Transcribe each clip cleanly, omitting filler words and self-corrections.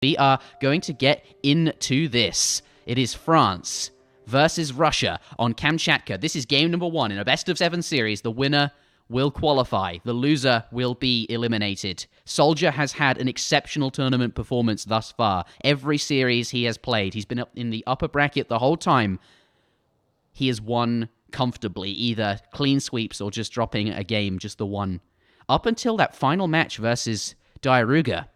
We are going to get into this. It is France versus Russia on Kamchatka. This is game number 1 in a best-of-7 series. The winner will qualify. The loser will be eliminated. SoldieR has had an exceptional tournament performance thus far. Every series he has played, he's been up in the upper bracket the whole time. He has won comfortably, either clean sweeps or just dropping a game, just the one. Up until that final match versus Diaruga.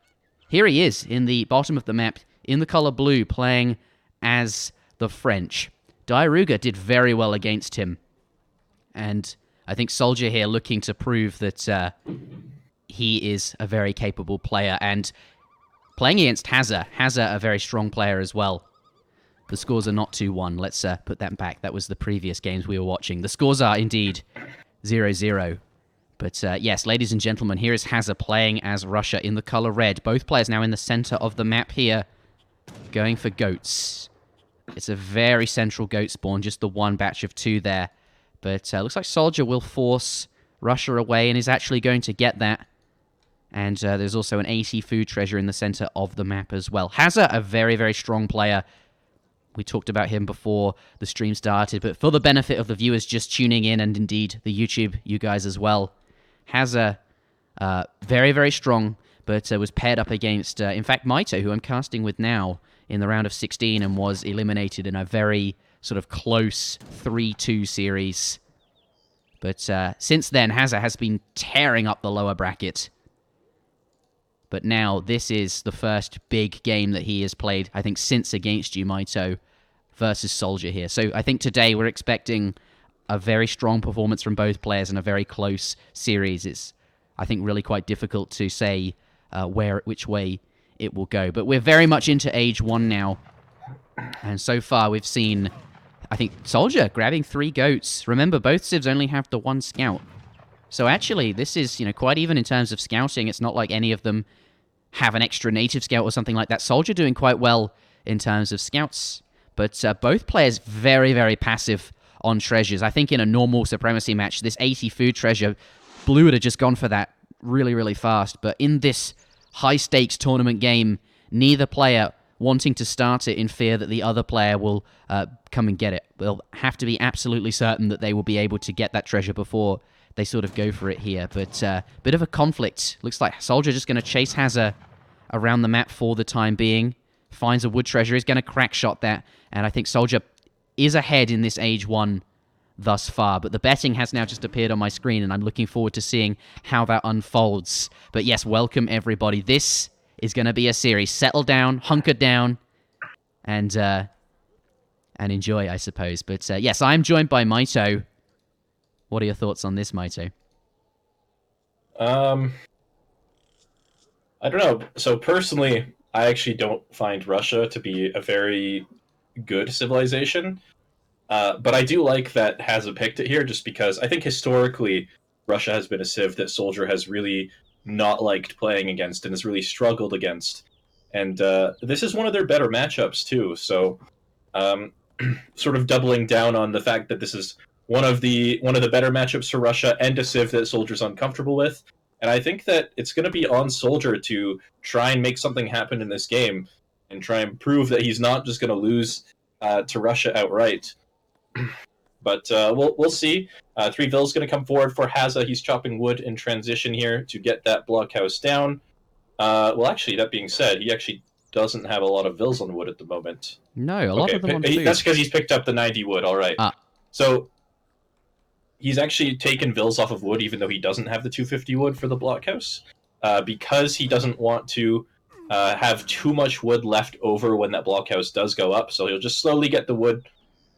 Here he is in the bottom of the map, in the color blue, playing as the French. Diaruga did very well against him. And I think SoldieR here looking to prove that he is a very capable player. And playing against Hazza, a very strong player as well. The scores are not 2-1. Let's put that back. That was the previous games we were watching. The scores are indeed 0-0. But yes, ladies and gentlemen, here is Hazza playing as Russia in the color red. Both players now in the center of the map here, going for goats. It's a very central goat spawn, just the one batch of 2 there. But looks like SoldieR will force Russia away and is actually going to get that. And there's also an 80 food treasure in the center of the map as well. Hazza, a very, very strong player. We talked about him before the stream started, but for the benefit of the viewers just tuning in, and indeed the YouTube, you guys as well, Hazza, very, very strong, but was paired up against, in fact, Maito, who I'm casting with now in the round of 16 and was eliminated in a very sort of close 3-2 series. But since then, Hazza has been tearing up the lower bracket. But now this is the first big game that he has played, I think, since against you, Maito, versus SoldieR here. So I think today we're expecting a very strong performance from both players in a very close series. It's, I think, really quite difficult to say which way it will go. But we're very much into Age 1 now. And so far we've seen, I think, SoldieR grabbing 3 goats. Remember, both civs only have the 1 scout. So actually, this is, quite even in terms of scouting. It's not like any of them have an extra native scout or something like that. SoldieR doing quite well in terms of scouts. But both players very, very passive on treasures. I think in a normal Supremacy match, this 80 food treasure, Blue would have just gone for that really, really fast. But in this high-stakes tournament game, neither player wanting to start it in fear that the other player will come and get it. They'll have to be absolutely certain that they will be able to get that treasure before they sort of go for it here. But bit of a conflict. Looks like SoldieR just going to chase Hazza around the map for the time being. Finds a wood treasure. He's going to crack shot that. And I think SoldieR is ahead in this Age 1 thus far. But the betting has now just appeared on my screen, and I'm looking forward to seeing how that unfolds. But yes, welcome everybody. This is going to be a series. Settle down, hunker down, and enjoy, I suppose. But yes, I'm joined by Maito. What are your thoughts on this, Maito? I don't know. So personally, I actually don't find Russia to be a very good civilization. But I do like that Hazza picked it here, just because I think historically Russia has been a civ that SoldieR has really not liked playing against and has really struggled against. And this is one of their better matchups too. So sort of doubling down on the fact that this is one of the better matchups for Russia and a civ that SoldieR's uncomfortable with. And I think that it's going to be on SoldieR to try and make something happen in this game and try and prove that he's not just going to lose to Russia outright. But we'll see. 3Vil's going to come forward for Hazza. He's chopping wood in transition here to get that blockhouse down. Well, actually, that being said, he actually doesn't have a lot of Vils on wood at the moment. No, a lot of them on food. That's because he's picked up the 90 wood, all right. So he's actually taken Vils off of wood, even though he doesn't have the 250 wood for the blockhouse, because he doesn't want to have too much wood left over when that blockhouse does go up. So he'll just slowly get the wood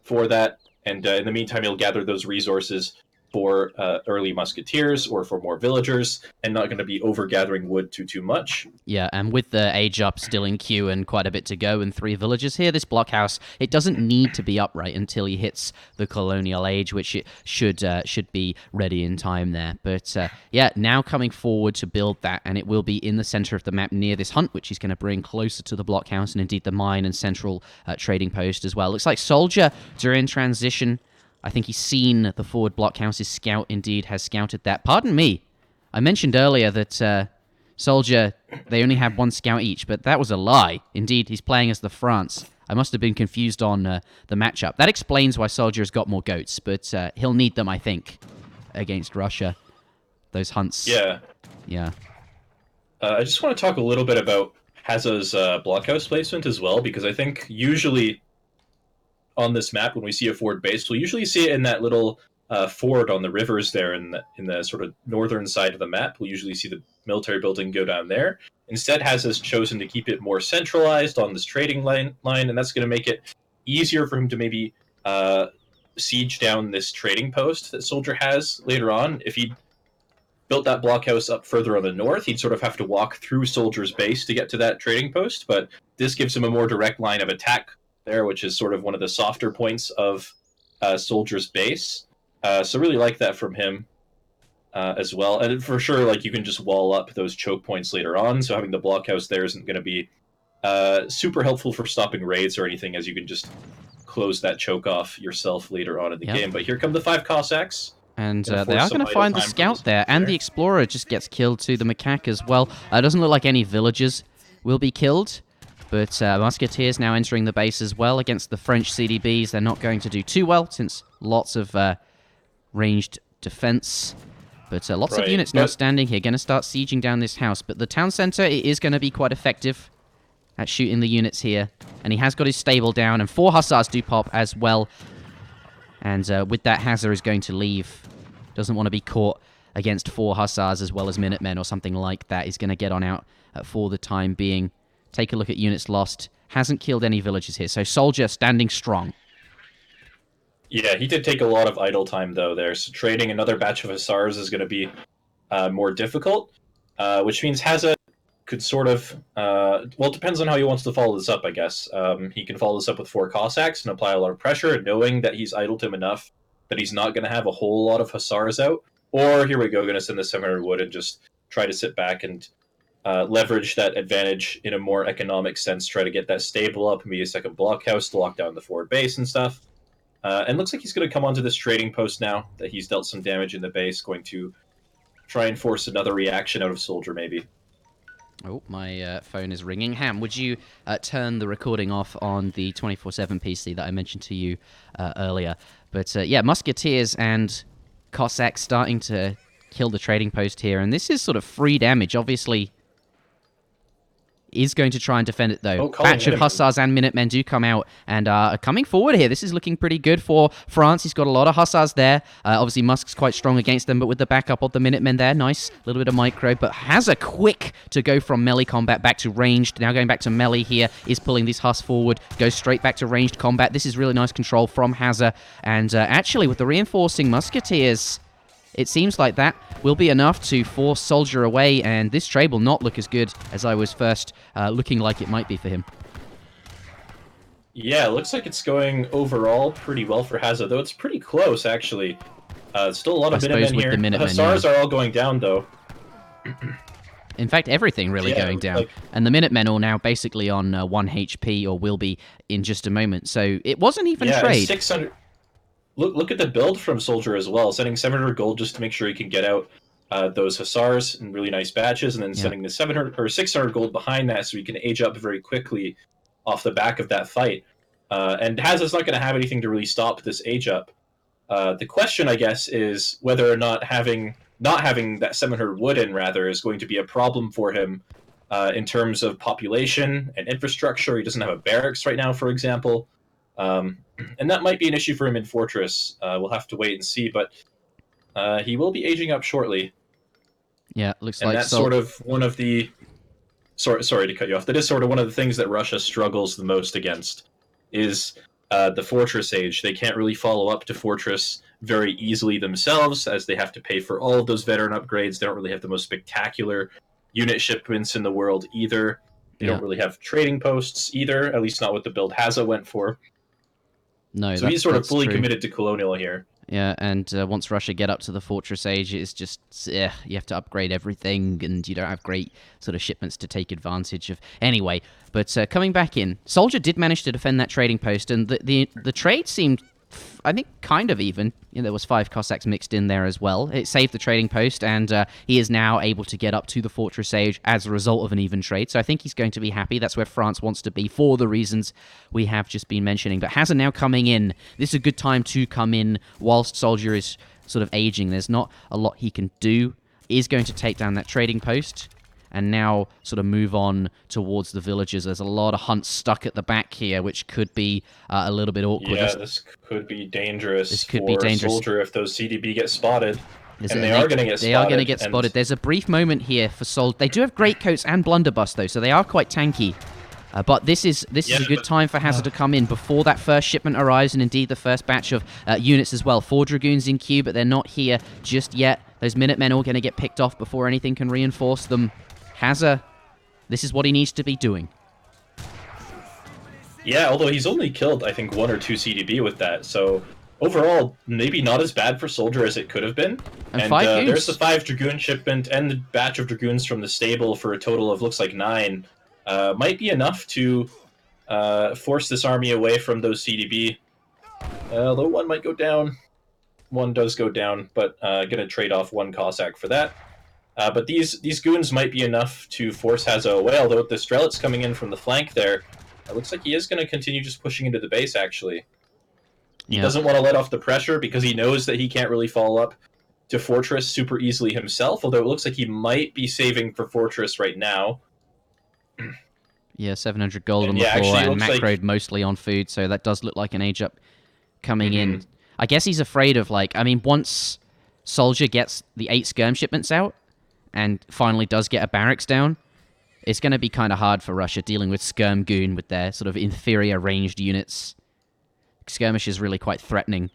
for that, and in the meantime, he'll gather those resources for early musketeers or for more villagers, and not going to be over-gathering wood too much. Yeah, and with the age up still in queue and quite a bit to go and 3 villagers here, this blockhouse, it doesn't need to be upright until he hits the colonial age, which it should be ready in time there. But yeah, now coming forward to build that, and it will be in the center of the map near this hunt, which he's going to bring closer to the blockhouse and indeed the mine and central trading post as well. Looks like SoldieR during transition, I think he's seen the forward blockhouse. His scout indeed has scouted that. Pardon me. I mentioned earlier that Soldier, they only had 1 scout each, but that was a lie. Indeed, he's playing as the France. I must have been confused on the matchup. That explains why Soldier has got more goats, but he'll need them, I think, against Russia. Those hunts. Yeah. Yeah. I just want to talk a little bit about Hazza's blockhouse placement as well, because I think usually on this map, when we see a forward base, we'll usually see it in that little ford on the rivers there in the sort of northern side of the map. We'll usually see the military building go down there. Instead, Hazza's chosen to keep it more centralized on this trading line, and that's going to make it easier for him to maybe siege down this trading post that Soldier has later on. If he built that blockhouse up further on the north, he'd sort of have to walk through Soldier's base to get to that trading post, but this gives him a more direct line of attack there, which is sort of one of the softer points of Soldier's base. So really like that from him as well. And for sure, like, you can just wall up those choke points later on, so having the blockhouse there isn't going to be super helpful for stopping raids or anything, as you can just close that choke off yourself later on in the game. But here come the 5 Cossacks. And they are going to find the scout there, and the explorer just gets killed too, the macaque as well. It doesn't look like any villagers will be killed, but musketeers now entering the base as well against the French CDBs. They're not going to do too well, since lots of ranged defense. But lots of units now standing here, going to start sieging down this house. But the town center, it is going to be quite effective at shooting the units here. And he has got his stable down, and 4 hussars do pop as well. And with that, Hazza is going to leave. Doesn't want to be caught against 4 hussars as well as Minutemen or something like that. He's going to get on out for the time being. Take a look at units lost. Hasn't killed any villagers here. So Soldier standing strong. Yeah, he did take a lot of idle time, though, there. So trading another batch of hussars is going to be more difficult, which means Hazza could sort of... well, it depends on how he wants to follow this up, I guess. He can follow this up with 4 Cossacks and apply a lot of pressure, knowing that he's idled him enough that he's not going to have a whole lot of hussars out. Or, here we go, going to send the 700 wood and just try to sit back and leverage that advantage in a more economic sense, try to get that stable up, maybe a second blockhouse to lock down the forward base and stuff. And looks like he's going to come onto this trading post now that he's dealt some damage in the base, going to try and force another reaction out of Soldier, maybe. Oh, my phone is ringing. Ham, would you turn the recording off on the 24/7 PC that I mentioned to you earlier? But yeah, musketeers and Cossacks starting to kill the trading post here, and this is sort of free damage. Obviously, is going to try and defend it, though. Batch of hussars and Minutemen do come out and are coming forward here. This is looking pretty good for France. He's got a lot of hussars there. Obviously, Musk's quite strong against them, but with the backup of the Minutemen there, nice. A little bit of micro, but Hazza quick to go from melee combat back to ranged. Now going back to melee here, is pulling these Huss forward, goes straight back to ranged combat. This is really nice control from Hazza, and actually, with the reinforcing musketeers, it seems like that will be enough to force Soldier away, and this trade will not look as good as I was first looking like it might be for him. Yeah, it looks like it's going overall pretty well for Hazza, though it's pretty close, actually. Still a lot of Minutemen here. The hussars are all going down, though. In fact, everything really going down. And the Minutemen are now basically on 1 HP, or will be in just a moment. So it wasn't even trade. 600... Look at the build from Soldier as well, sending 700 gold just to make sure he can get out those hussars in really nice batches, and then sending the 700 or 600 gold behind that so he can age up very quickly off the back of that fight. And Hazza's not going to have anything to really stop this age up. The question, I guess, is whether or not having that 700 wood in, rather, is going to be a problem for him in terms of population and infrastructure. He doesn't have a barracks right now, for example. And that might be an issue for him in Fortress. We'll have to wait and see, but he will be aging up shortly. Yeah, looks and like that's sort of one of the... Sorry to cut you off. That is sort of one of the things that Russia struggles the most against, is the Fortress age. They can't really follow up to Fortress very easily themselves, as they have to pay for all of those veteran upgrades. They don't really have the most spectacular unit shipments in the world either. They don't really have trading posts either, at least not what the build Hazza went for. No, so he's sort of fully committed to colonial here. Yeah, and once Russia get up to the Fortress age, it's just, you have to upgrade everything, and you don't have great sort of shipments to take advantage of. Anyway, but coming back in, Soldier did manage to defend that trading post, and the trade seemed I think kind of even. There was 5 Cossacks mixed in there as well. It saved the trading post, and he is now able to get up to the Fortress Age as a result of an even trade. So I think he's going to be happy. That's where France wants to be for the reasons we have just been mentioning. But Hazza now coming in. This is a good time to come in whilst SoldieR is sort of aging. There's not a lot he can do. Is going to take down that trading post and now sort of move on towards the villages. There's a lot of hunts stuck at the back here, which could be a little bit awkward. Yeah, this could be dangerous. This could be dangerous. SoldieR if those CDB get spotted. And they are going to get spotted. They are going to get spotted. There's a brief moment here for SoldieR. They do have greatcoats and blunderbuss, though, so they are quite tanky. But this is a good time for Hazza to come in before that first shipment arrives, and indeed the first batch of units as well. 4 Dragoons in queue, but they're not here just yet. Those Minutemen all going to get picked off before anything can reinforce them. Hazza, this is what he needs to be doing. Yeah, although he's only killed, I think, 1 or 2 CDB with that, so overall, maybe not as bad for SoldieR as it could have been. And 5 goons. There's the 5 Dragoon shipment and the batch of Dragoons from the stable for a total of, looks like 9. Might be enough to force this army away from those CDB. Although 1 might go down. 1 does go down, but gonna trade off 1 Cossack for that. But these goons might be enough to force Hazza away, although with the Strelets coming in from the flank there, it looks like he is going to continue just pushing into the base, actually. He doesn't want to let off the pressure because he knows that he can't really follow up to Fortress super easily himself, although it looks like he might be saving for Fortress right now. Yeah, 700 gold on the floor and macroed mostly on food, so that does look like an age up coming in. I guess he's afraid of, once SoldieR gets the 8 skirm shipments out, and finally does get a barracks down, it's going to be kind of hard for Russia dealing with Skirm Goon with their sort of inferior ranged units. Skirmish is really quite threatening.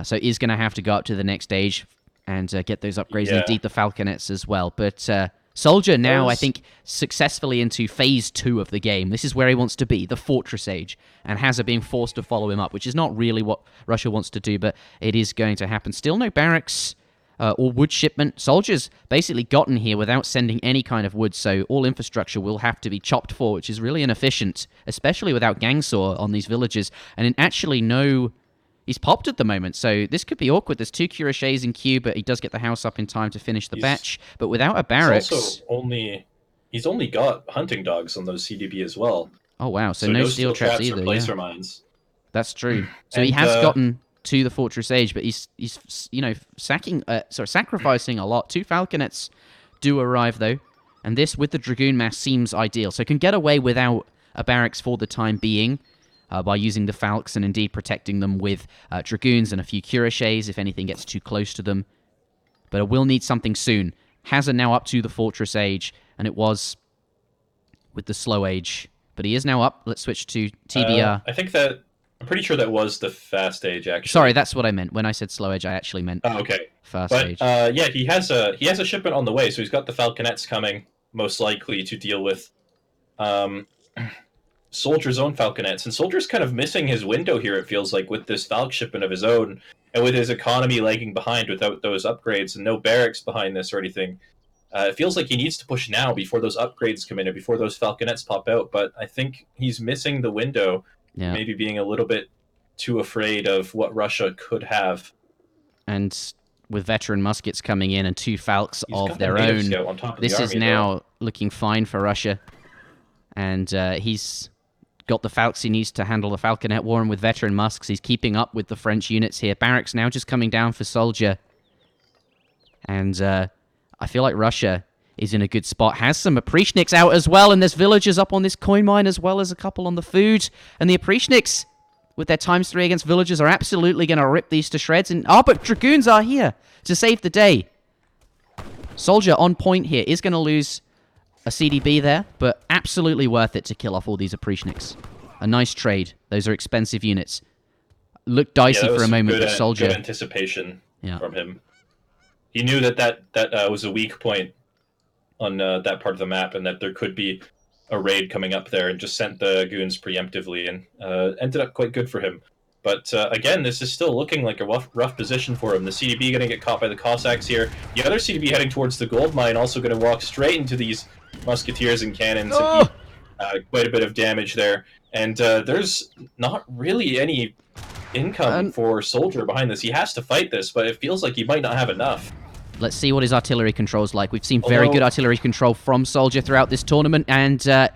So he's going to have to go up to the next stage and get those upgrades, and indeed the Falconets as well. But SoldieR now, I think, successfully into Phase 2 of the game. This is where he wants to be, the Fortress Age, and Hazza being forced to follow him up, which is not really what Russia wants to do, but it is going to happen. Still no barracks or wood shipment. SoldieR's basically gotten here without sending any kind of wood, so all infrastructure will have to be chopped for, which is really inefficient, especially without Gangsaw on these villages. And actually he's popped at the moment, so this could be awkward. There's 2 Cuirassiers in queue, but he does get the house up in time to finish the batch. But without a barracks... He's only got hunting dogs on those CDB as well. Oh, wow, so no steel traps either. Placer mines. That's true. So he has gotten to the Fortress Age, but he's sacrificing a lot. 2 Falconets do arrive, though, and this, with the Dragoon mass, seems ideal. So can get away without a barracks for the time being by using the Falcs and indeed protecting them with Dragoons and a few Cuirassiers if anything gets too close to them. But it will need something soon. Hazza now up to the Fortress Age, and it was with the Slow Age. But he is now up. Let's switch to TBR. I'm pretty sure that was the Fast Age, actually. Sorry, that's what I meant. When I said Slow Age, I actually meant Fast Age. Yeah, he has a shipment on the way, so he's got the Falconets coming, most likely, to deal with Soldier's own Falconets. And Soldier's kind of missing his window here, it feels like, with this Falc shipment of his own, and with his economy lagging behind without those upgrades, and no barracks behind this or anything. It feels like he needs to push now before those upgrades come in, and before those Falconets pop out, but I think he's missing the window. Yeah. Maybe being a little bit too afraid of what Russia could have. And with veteran muskets coming in and 2 Falcs of their own, this is now looking fine for Russia. And he's got the Falcs he needs to handle the Falconet war, and with veteran musks, he's keeping up with the French units here. Barracks now just coming down for SoldieR. And I feel like Russia is in a good spot. Has some Oprishniks out as well, and there's villagers up on this coin mine as well as a couple on the food. And the Oprishniks, with their ×3 against villagers, are absolutely going to rip these to shreds. And but Dragoons are here to save the day. SoldieR on point here is going to lose a CDB there, but absolutely worth it to kill off all these Oprishniks. A nice trade. Those are expensive units. Looked dicey for a moment, but SoldieR... Good anticipation from him. He knew that was a weak point on that part of the map, and that there could be a raid coming up there, and just sent the goons preemptively, and ended up quite good for him. But again, this is still looking like a rough position for him. The CDB going to get caught by the Cossacks here. The other CDB heading towards the gold mine, also going to walk straight into these musketeers and cannons and eat quite a bit of damage there. And there's not really any income for Soldier behind this. He has to fight this, but it feels like he might not have enough. Let's see what his artillery control's like. We've seen very good artillery control from Soldier throughout this tournament, and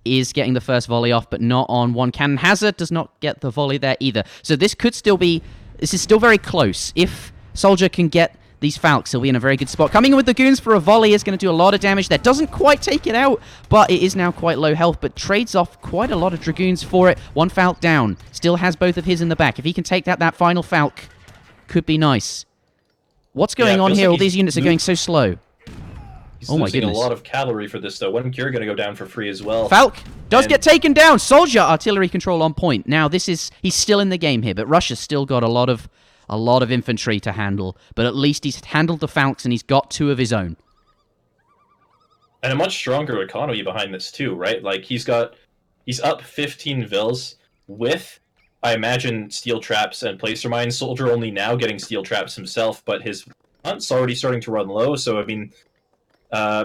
is getting the first volley off, but not on one cannon. Hazza does not get the volley there either. So this could still be... This is still very close. If Soldier can get these Falcons, he'll be in a very good spot. Coming in with the Goons for a volley is going to do a lot of damage there. Doesn't quite take it out, but it is now quite low health, but trades off quite a lot of Dragoons for it. One Falc down. Still has both of his in the back. If he can take out that final Falc, could be nice. What's going on here? All these units are going so slow. He's losing a lot of cavalry for this, though. One Cure going to go down for free as well. Falc does get taken down. Soldier artillery control on point. Now this is he's still in the game here, but Russia's still got a lot of infantry to handle. But at least he's handled the Falcons and he's got 2 of his own. And a much stronger economy behind this too, right? Like he's up 15 vills with, I imagine, steel traps and placer mines. Soldier only now getting steel traps himself, but his hunt's already starting to run low. So I mean,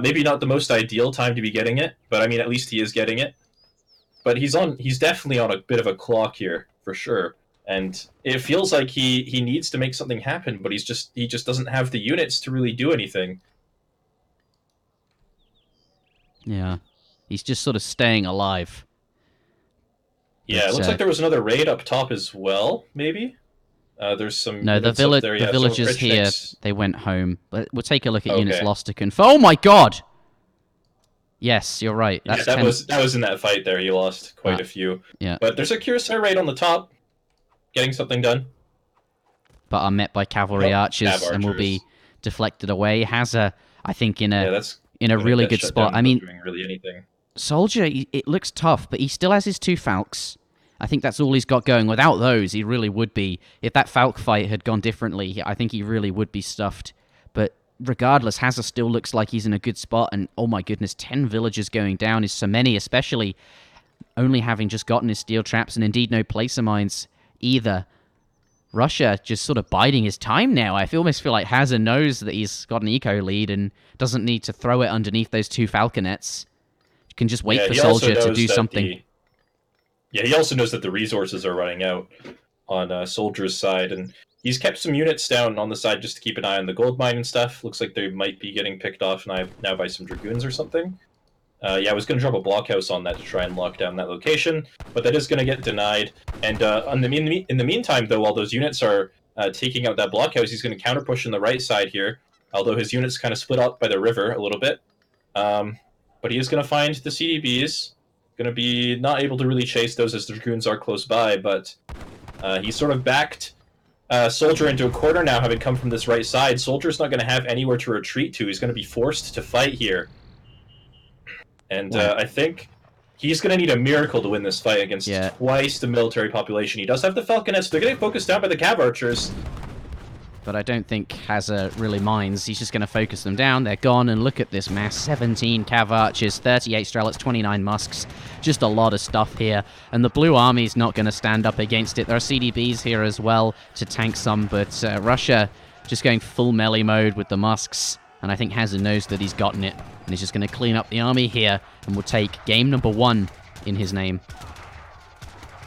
maybe not the most ideal time to be getting it, but I mean, at least he is getting it. But he's definitely on a bit of a clock here for sure, and it feels like he needs to make something happen, but he just doesn't have the units to really do anything. Yeah, he's just sort of staying alive. Yeah, it looks like there was another raid up top as well. Maybe there's some. No, the villagers here, they went home. We'll take a look at units lost to conf. Oh my god! Yes, you're right. That's that was in that fight there. You lost quite a few. Yeah. But there's a Curacao raid on the top, getting something done. But are met by cavalry archers and will be deflected away. Hazza, I think, in a really good spot. I mean, doing really anything. Soldier, it looks tough, but he still has his 2 Falcs. I think that's all he's got going. Without those, he really would be. If that Falc fight had gone differently, I think he really would be stuffed. But regardless, Hazza still looks like he's in a good spot. And oh my goodness, 10 villagers going down is so many, especially only having just gotten his steel traps and indeed no placer mines either. Russia just sort of biding his time now. I almost feel like Hazza knows that he's got an eco lead and doesn't need to throw it underneath those 2 falconets. You can just wait for Soldier to do something. Yeah, he also knows that the resources are running out on Soldier's side, and he's kept some units down on the side just to keep an eye on the gold mine and stuff. Looks like they might be getting picked off now by some Dragoons or something. Yeah, I was going to drop a blockhouse on that to try and lock down that location, but that is going to get denied. And in the meantime, though, while those units are taking out that blockhouse, he's going to counter push in the right side here, although his units kind of split up by the river a little bit. But he is going to find the CDBs. Going to be not able to really chase those as the Dragoons are close by, but he sort of backed Soldier into a corner now, having come from this right side. Soldier's not going to have anywhere to retreat to. He's going to be forced to fight here. And I think he's going to need a miracle to win this fight against twice the military population. He does have the Falconets. They're getting focused down by the Cav Archers. But I don't think Hazza really minds. He's just going to focus them down. They're gone, and look at this mass. 17 Cav Archers, 38 Strelets, 29 Musks. Just a lot of stuff here. And the Blue Army's not going to stand up against it. There are CDBs here as well to tank some, but Russia just going full melee mode with the Musks. And I think Hazza knows that he's gotten it. And he's just going to clean up the army here, and will take game number 1 in his name.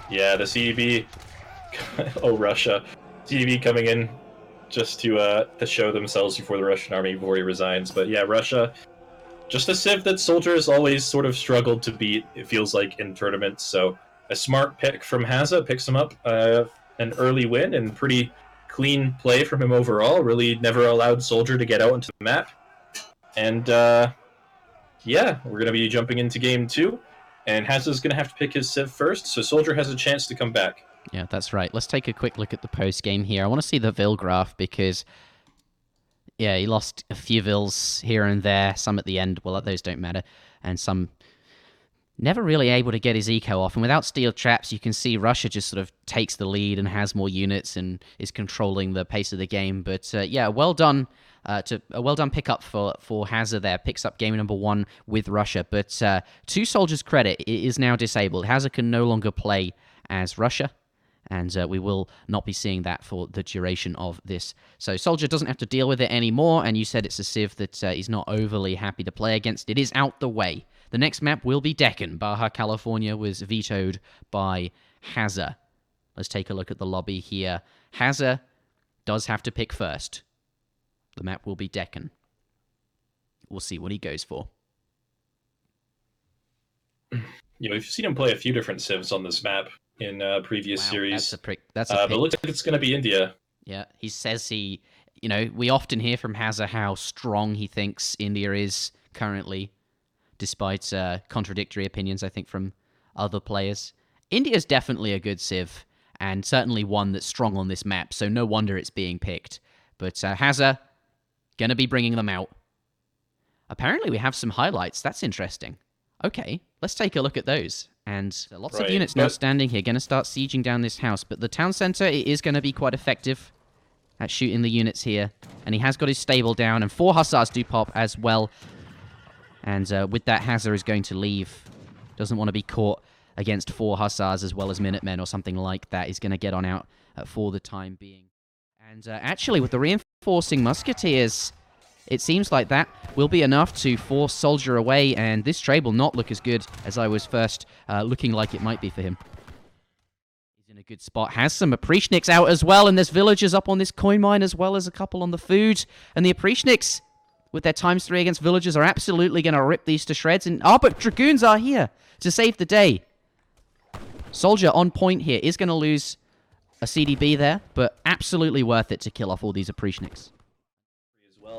Yeah, the CDB... oh, Russia. CDB coming in just to show themselves before the Russian army before he resigns. But yeah, Russia, just a civ that Soldier has always sort of struggled to beat, it feels like, in tournaments. So a smart pick from Hazza, picks him up an early win, and pretty clean play from him overall. Really never allowed Soldier to get out into the map. And yeah, we're going to be jumping into game 2. And Hazza's going to have to pick his civ first, so Soldier has a chance to come back. Yeah, that's right. Let's take a quick look at the post-game here. I want to see the Vil graph because, yeah, he lost a few Vils here and there, some at the end. Well, those don't matter. And some never really able to get his eco off. And without steel traps, you can see Russia just sort of takes the lead and has more units and is controlling the pace of the game. But, yeah, well done. A well-done pickup for Hazza there. Picks up game number 1 with Russia. But to Soldier's credit, it is now disabled. Hazza can no longer play as Russia. And we will not be seeing that for the duration of this. So Soldier doesn't have to deal with it anymore, and you said it's a civ that he's not overly happy to play against. It is out the way. The next map will be Deccan. Baja California was vetoed by Hazza. Let's take a look at the lobby here. Hazza does have to pick first. The map will be Deccan. We'll see what he goes for. You know, we've seen him play a few different civs on this map in previous series. That's a pick. But it looks like it's going to be India. Yeah, he says he... You know, we often hear from Hazza how strong he thinks India is currently, despite contradictory opinions, I think, from other players. India's definitely a good civ, and certainly one that's strong on this map, so no wonder it's being picked. But Hazza, gonna be bringing them out. Apparently we have some highlights. That's interesting. Okay, let's take a look at those. And lots of units now standing here, gonna start sieging down this house. But the town center, it is gonna be quite effective at shooting the units here. And he has got his stable down, and 4 hussars do pop as well. And with that, Hazza is going to leave. Doesn't want to be caught against 4 hussars as well as Minutemen or something like that. He's going to get on out for the time being. And actually, with the reinforcing musketeers, it seems like that will be enough to force SoldieR away, and this trade will not look as good as I was first looking like it might be for him. He's in a good spot. Has some Oprishniks out as well, and there's villagers up on this coin mine as well as a couple on the food. And the Oprishniks, with their ×3 against villagers, are absolutely going to rip these to shreds. And but Dragoons are here to save the day. SoldieR on point here is going to lose a CDB there, but absolutely worth it to kill off all these Oprishniks.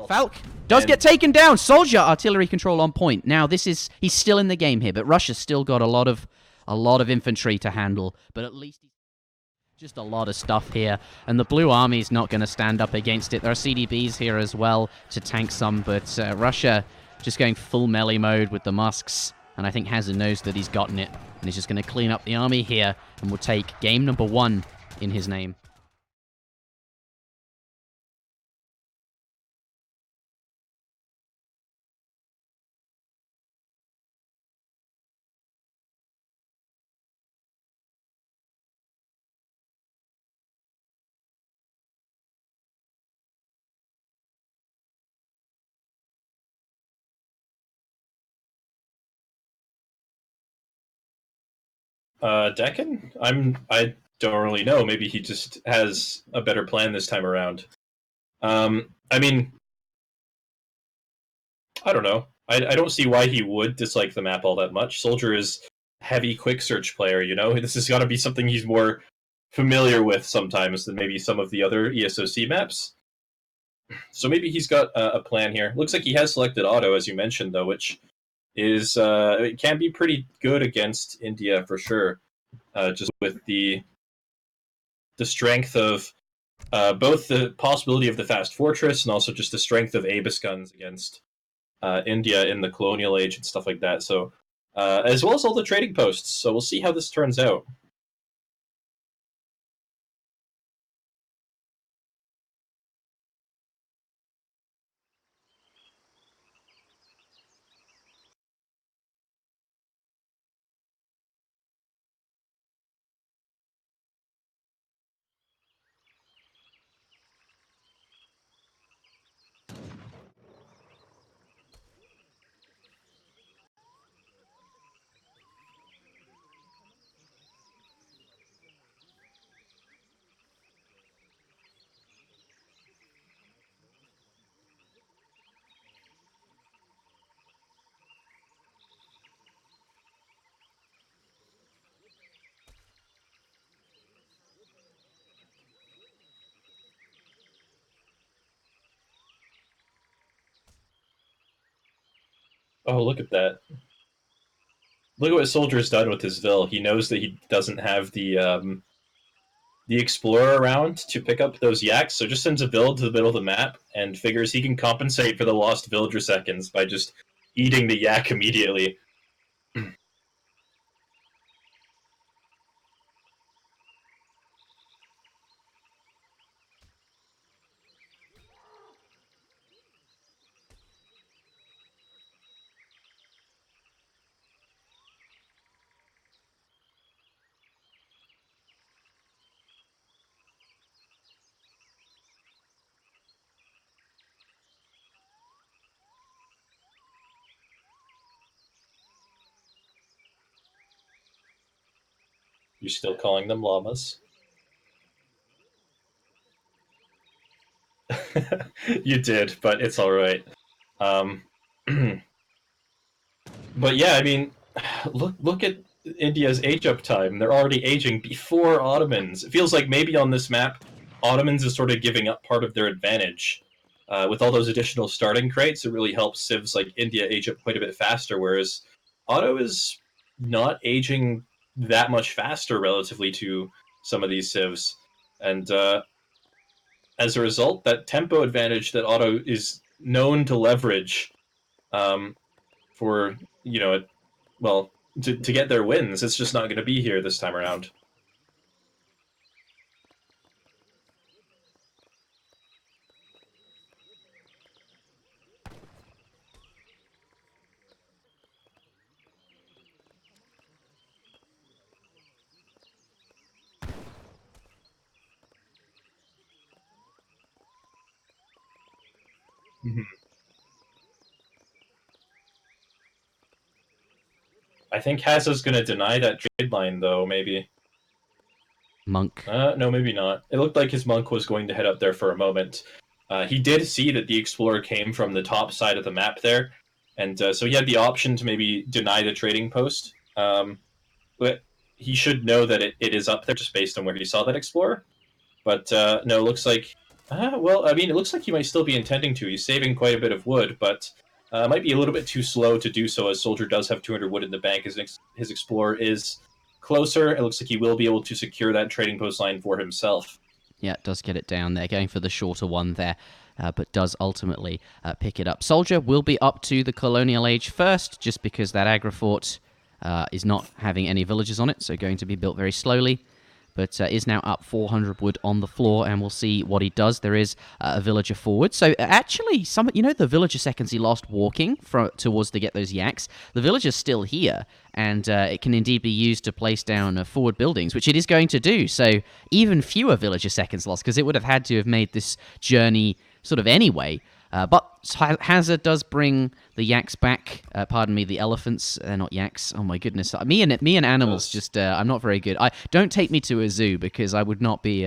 Falk does get taken down. SoldieR artillery control on point. Now he's still in the game here, but Russia's still got a lot of infantry to handle. But at least he's just a lot of stuff here, and the blue army's not going to stand up against it. There are CDBs here as well to tank some, but Russia just going full melee mode with the musks, and I think Hazza knows that he's gotten it, and he's just going to clean up the army here, and will take game number 1 in his name. Deccan? I don't really know. Maybe he just has a better plan this time around. I mean, I don't know. I don't see why he would dislike the map all that much. SoldieR is heavy quick search player, you know? This has got to be something he's more familiar with sometimes than maybe some of the other ESOC maps. So maybe he's got a plan here. Looks like he has selected auto, as you mentioned, though, which is it can be pretty good against India for sure. Just with the strength of both the possibility of the fast fortress and also just the strength of Abyss guns against India in the colonial age and stuff like that. So as well as all the trading posts. So we'll see how this turns out. Oh, look at that. Look at what SoldieR's done with his Vil. He knows that he doesn't have the Explorer around to pick up those yaks, so just sends a Vil to the middle of the map and figures he can compensate for the lost villager seconds by just eating the yak immediately. You're still calling them llamas? You did, but it's all right. Um, but yeah, I mean, look at India's age up time. They're already aging before Ottomans. It feels like maybe on this map, Ottomans is sort of giving up part of their advantage. With all those additional starting crates, it really helps civs like India age up quite a bit faster, whereas Otto is not aging that much faster relatively to some of these civs. And as a result, that tempo advantage that Otto is known to leverage um, for, you know, well, to get their wins, it's just not going to be here this time around. Mm-hmm. I think Hazza's going to deny that trade line, though, maybe. Monk. No, maybe not. It looked like his monk was going to head up there for a moment. He did see that the explorer came from the top side of the map there, and so he had the option to maybe deny the trading post. But he should know that it is up there just based on where he saw that explorer. But no, it looks like... well, I mean, it looks like he might still be intending to. He's saving quite a bit of wood, but might be a little bit too slow to do so, as Soldier does have 200 wood in the bank. His explorer is closer. It looks like he will be able to secure that trading post line for himself. Yeah, it does get it down there, going for the shorter one there, but does ultimately pick it up. Soldier will be up to the colonial age first, just because that aggro fort is not having any villages on it, so going to be built very slowly. But is now up 400 wood on the floor, and we'll see what he does. There is a villager forward. So actually, the villager seconds he lost walking towards to get those yaks, the villager's still here, and it can indeed be used to place down forward buildings, which it is going to do. So even fewer villager seconds lost, because it would have had to have made this journey sort of anyway. But Hazza does bring the yaks back. Pardon me, the elephants. They're not yaks. Oh my goodness. Me and animals. Just I'm not very good. Don't take me to a zoo, because I would not be.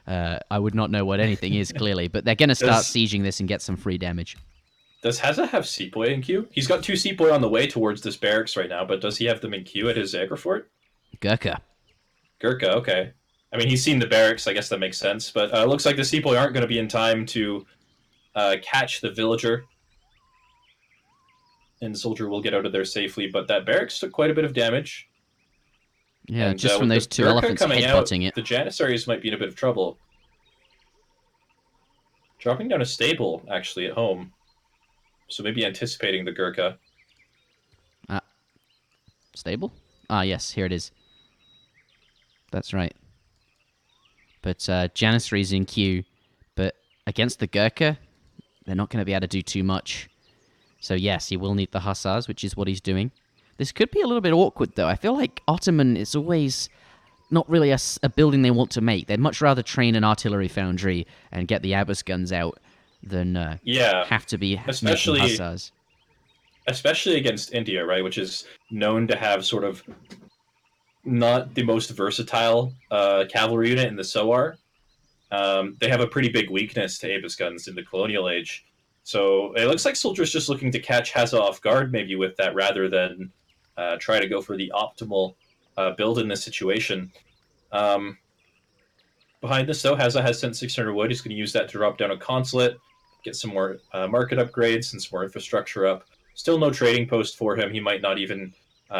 I would not know what anything is clearly. But they're going to start sieging this and get some free damage. Does Hazza have Sepoy in queue? He's got 2 Sepoy on the way towards this barracks right now, but does he have them in queue at his aggro fort? Gurkha, okay. I mean, he's seen the barracks. I guess that makes sense. But it looks like the Sepoy aren't going to be in time to catch the villager, and Soldier will get out of there safely. But that barracks took quite a bit of damage. Yeah, and, just from those 2 elephants headbutting it. The Janissaries might be in a bit of trouble. Dropping down a stable, actually, at home. So maybe anticipating the Gurkha. Stable? Yes, here it is. That's right. But Janissaries in queue. But against the Gurkha, they're not going to be able to do too much. So yes, he will need the Hussars, which is what he's doing. This could be a little bit awkward, though. I feel like Ottoman is always not really a building they want to make. They'd much rather train an artillery foundry and get the Abbas guns out than have to be making Hussars. Especially against India, right, which is known to have sort of not the most versatile cavalry unit in the SOAR. They have a pretty big weakness to Abbas guns in the colonial age. So it looks like Soldier's just looking to catch Hazza off guard maybe with that, rather than try to go for the optimal build in this situation. Behind this, though, Hazza has sent 600 wood. He's going to use that to drop down a consulate, get some more market upgrades and some more infrastructure up. Still no trading post for him. He might not even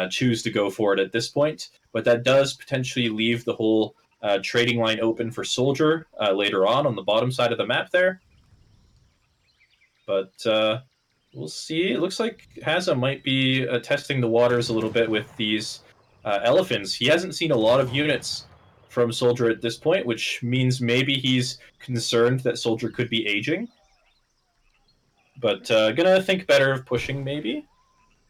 choose to go for it at this point, but that does potentially leave the whole trading line open for Soldier later on the bottom side of the map there. But we'll see. It looks like Hazza might be testing the waters a little bit with these elephants. He hasn't seen a lot of units from Soldier at this point, which means maybe he's concerned that Soldier could be aging. But gonna think better of pushing, maybe?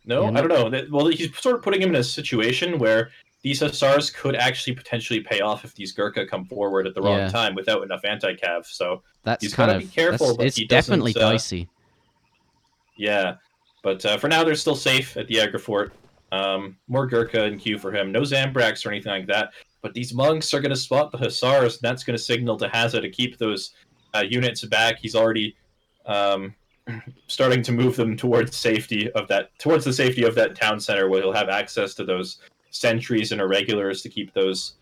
No? I don't know. Well, he's sort of putting him in a situation where these Hussars could actually potentially pay off if these Gurkha come forward at the wrong time without enough anti-cav. So that's he's got to be careful. But it's definitely dicey. Yeah, but for now they're still safe at the aggro fort. More Gurkha in queue for him. No Zambrax or anything like that. But these monks are going to spot the Hussars, and that's going to signal to Hazza to keep those units back. He's already starting to move them towards the safety of that town center, where he'll have access to those sentries and irregulars to keep those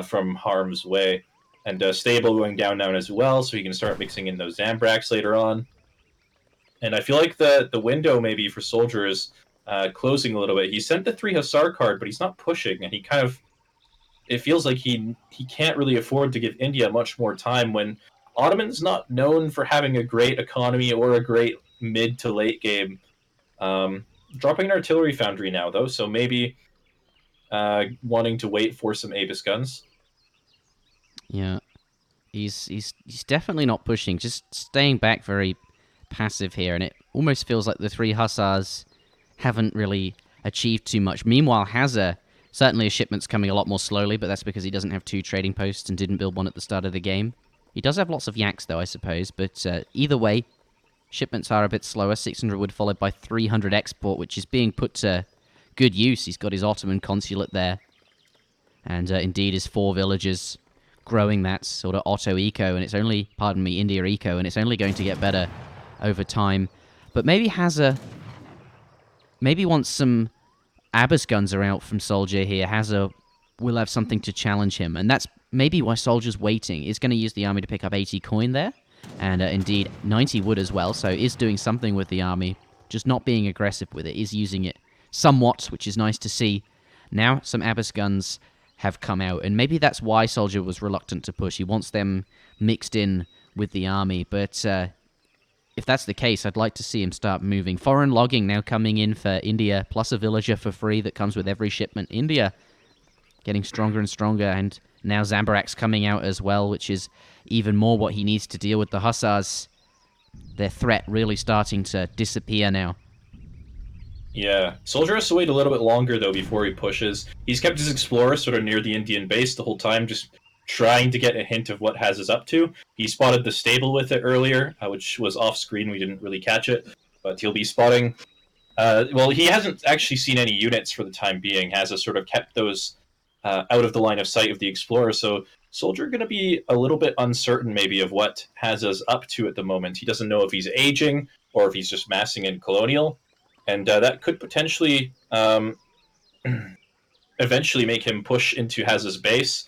from harm's way. And stable going down as well, so he can start mixing in those Zambrax later on. And I feel like the window maybe for Soldier is closing a little bit. He sent the 3 Hussar card, but he's not pushing, and it feels like he can't really afford to give India much more time when Ottoman's not known for having a great economy or a great mid to late game. Dropping an artillery foundry now, though, so maybe wanting to wait for some Abyss guns. Yeah, he's definitely not pushing, just staying back very passive here, and it almost feels like the 3 Hussars haven't really achieved too much. Meanwhile, Hazza, certainly his shipment's coming a lot more slowly, but that's because he doesn't have 2 trading posts and didn't build one at the start of the game. He does have lots of yaks, though, I suppose, but either way, shipments are a bit slower. 600 wood followed by 300 export, which is being put to good use. He's got his Ottoman consulate there, and indeed his 4 villages growing that sort of Otto eco, and it's only, pardon me, India eco, and it's only going to get better over time. But maybe Hazza, maybe once some Abyss guns are out from Soldier here, Hazza will have something to challenge him, and that's maybe why Soldier's waiting. He's going to use the army to pick up 80 coin there, and indeed 90 wood as well, so is doing something with the army, just not being aggressive with it, is using it somewhat, which is nice to see. Now some Abyss guns have come out, and maybe that's why Soldier was reluctant to push. He wants them mixed in with the army, but if that's the case, I'd like to see him start moving. Foreign logging now coming in for India, plus a villager for free that comes with every shipment. India getting stronger and stronger, and now Zambrax coming out as well, which is even more what he needs to deal with the Hussars. Their threat really starting to disappear now. Yeah, Soldier has to wait a little bit longer, though, before he pushes. He's kept his Explorer sort of near the Indian base the whole time, just trying to get a hint of what Hazza's up to. He spotted the stable with it earlier, which was off-screen. We didn't really catch it, but he'll be spotting. Well, he hasn't actually seen any units for the time being. Hazza sort of kept those out of the line of sight of the Explorer, so Soldier going to be a little bit uncertain, maybe, of what Hazza's up to at the moment. He doesn't know if he's aging, or if he's just massing in Colonial. And that could potentially eventually make him push into Hazza's base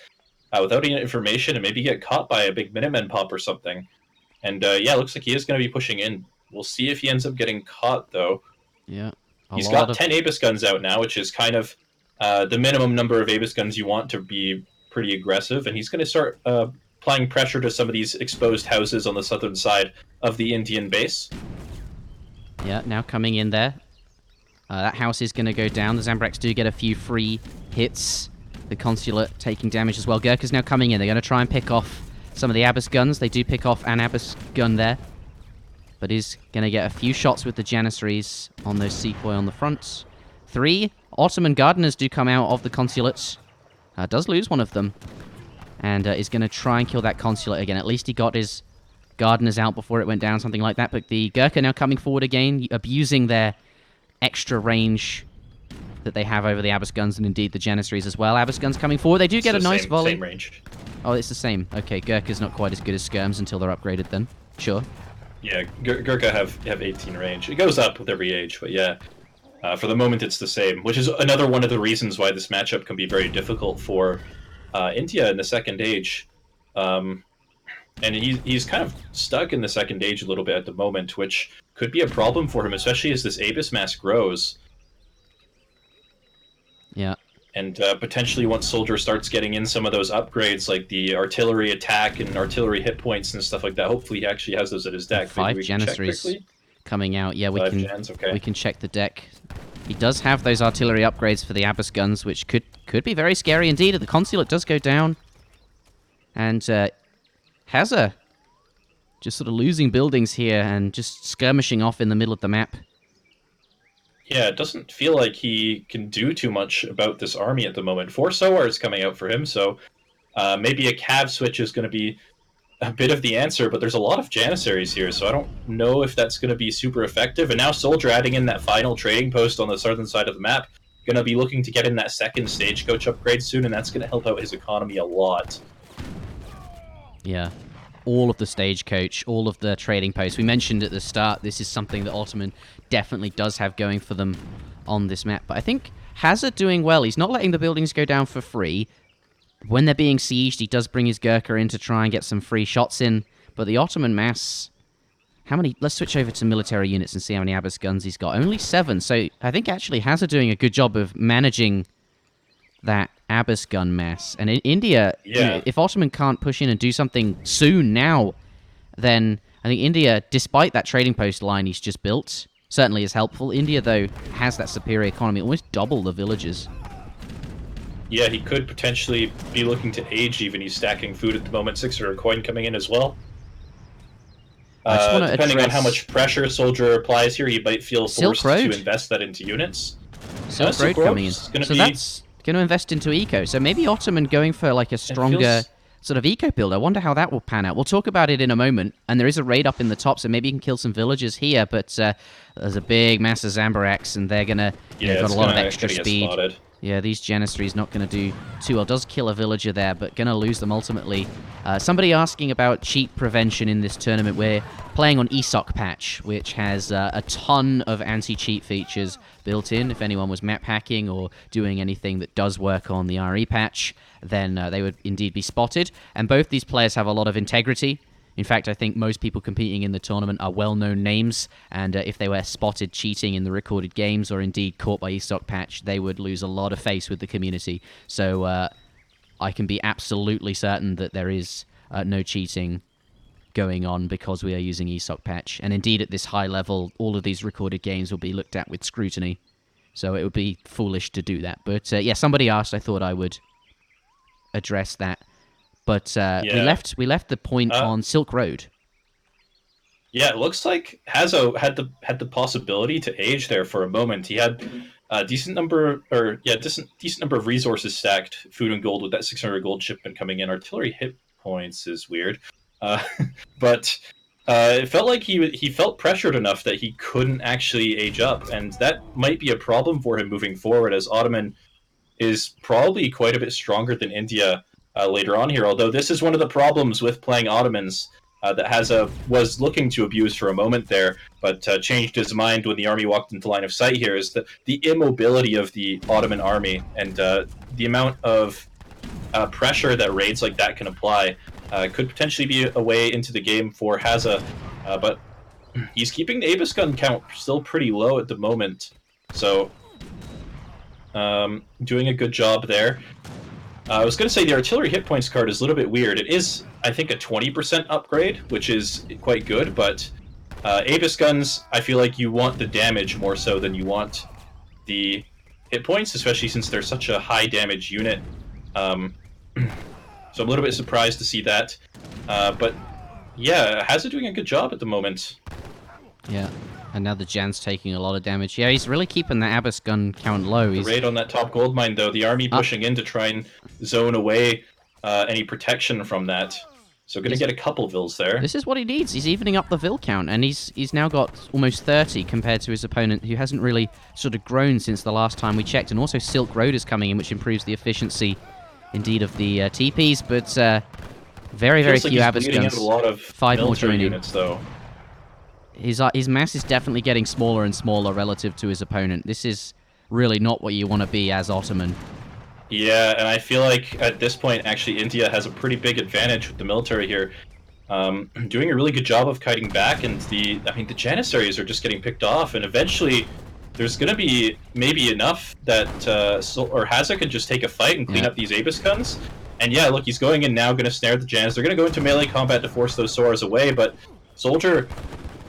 without any information and maybe get caught by a big Minutemen pop or something. And yeah, looks like he is going to be pushing in. We'll see if he ends up getting caught, though. Yeah. He's got 10 Abyss guns out now, which is kind of the minimum number of Abyss guns you want to be pretty aggressive. And he's going to start applying pressure to some of these exposed houses on the southern side of the Indian base. Yeah, now coming in there. That house is going to go down. The Zambrax do get a few free hits. The consulate taking damage as well. Gurkha's now coming in. They're going to try and pick off some of the Abyss guns. They do pick off an Abyss gun there. But he's going to get a few shots with the Janissaries on those sepoy on the front. 3 Ottoman Gardeners do come out of the consulate. Does lose one of them. And is going to try and kill that consulate again. At least he got his Gardeners out before it went down, something like that. But the Gurkha now coming forward again, abusing their extra range that they have over the Abyss guns, and indeed the Janissaries as well. Abyss guns coming forward. They do get a nice volley. Same range. Oh, it's the same. Okay, Gurkha's not quite as good as Skirms until they're upgraded then. Sure. Yeah, Gurkha have 18 range. It goes up with every age, but yeah. For the moment, it's the same, which is another one of the reasons why this matchup can be very difficult for India in the second age. And he's kind of stuck in the second age a little bit at the moment, which could be a problem for him, especially as this Abyss mass grows. Yeah. And potentially once Soldier starts getting in some of those upgrades, like the artillery attack and artillery hit points and stuff like that, hopefully he actually has those at his deck. 5 Janissaries coming out. Yeah, we can check the deck. He does have those artillery upgrades for the Abyss guns, which could be very scary indeed. The consulate does go down. And Hazza just sort of losing buildings here and just skirmishing off in the middle of the map. Yeah, it doesn't feel like he can do too much about this army at the moment. 4 Soar is coming out for him, so maybe a cav switch is going to be a bit of the answer, but there's a lot of Janissaries here, so I don't know if that's going to be super effective. And now Soldier adding in that final trading post on the southern side of the map, going to be looking to get in that second stagecoach upgrade soon, and that's going to help out his economy a lot. Yeah. all of the stagecoach, all of the trading posts. We mentioned at the start, this is something that Ottoman definitely does have going for them on this map. But I think Hazza doing well. He's not letting the buildings go down for free. When they're being sieged, he does bring his Gurkha in to try and get some free shots in. But the Ottoman mass... How many... Let's switch over to military units and see how many Abbas guns he's got. Only 7. So I think actually Hazza doing a good job of managing that Abbas gun mass. And in India, you know, if Ottoman can't push in and do something soon now, then I think India, despite that trading post line he's just built, certainly is helpful. India, though, has that superior economy, almost double the villages. Yeah, he could potentially be looking to age even. He's stacking food at the moment. 600 coin coming in as well. Depending on how much pressure SoldieR applies here, he might feel forced to invest that into units. Silk Road coming in. So that's going to invest into eco. So maybe Ottoman going for like a stronger sort of eco build. I wonder how that will pan out. We'll talk about it in a moment. And there is a raid up in the top, so maybe you can kill some villagers here. But there's a big mass of Zambaraks, and they're going to got a lot of extra speed. Yeah, these Janissaries not going to do too well. Does kill a villager there, but going to lose them ultimately. Somebody asking about cheat prevention in this tournament. We're playing on ESOC patch, which has a ton of anti-cheat features built in. If anyone was map hacking or doing anything that does work on the RE patch, then they would indeed be spotted. And both these players have a lot of integrity. In fact, I think most people competing in the tournament are well-known names, and if they were spotted cheating in the recorded games or indeed caught by ESOC patch, they would lose a lot of face with the community. So I can be absolutely certain that there is no cheating going on because we are using ESOC patch. And indeed, at this high level, all of these recorded games will be looked at with scrutiny. So it would be foolish to do that. But yeah, somebody asked, I thought I would address that. But we left the point on Silk Road. Yeah, it looks like Hazza had the possibility to age there for a moment. He had a decent number of resources stacked, food and gold with that 600 gold shipment coming in. Artillery hit points is weird, but it felt like he felt pressured enough that he couldn't actually age up, and that might be a problem for him moving forward, as Ottoman is probably quite a bit stronger than India. Later on here, although this is one of the problems with playing Ottomans that Hazza was looking to abuse for a moment there, but changed his mind when the army walked into line of sight here, is the immobility of the Ottoman army and the amount of pressure that raids like that can apply could potentially be a way into the game for Hazza, but he's keeping the Abyss gun count still pretty low at the moment, so doing a good job there. I was going to say the artillery hit points card is a little bit weird. It is, I think, a 20% upgrade, which is quite good, but Abyss guns, I feel like you want the damage more so than you want the hit points, especially since they're such a high damage unit. So I'm a little bit surprised to see that. But yeah, Hazza doing a good job at the moment. Yeah. And now the Jan's taking a lot of damage. Yeah, he's really keeping the Abyss gun count low. The raid on that top gold mine, though. The army pushing in to try and zone away any protection from that. So going to get a couple vills there. This is what he needs. He's evening up the vill count, and he's now got almost 30 compared to his opponent, who hasn't really sort of grown since the last time we checked. And also Silk Road is coming in, which improves the efficiency, indeed, of the TPs. But very, very few Abyss guns. A lot of 5 more joining. Units, though. His mass is definitely getting smaller and smaller relative to his opponent. This is really not what you want to be as Ottoman. Yeah, and I feel like at this point, actually, India has a pretty big advantage with the military here. Doing a really good job of kiting back, and the Janissaries are just getting picked off, and eventually there's going to be maybe enough that Hazza can just take a fight and clean up these Abyss guns. And yeah, look, he's going in now, going to snare the Jans. They're going to go into melee combat to force those Soras away, but SoldieR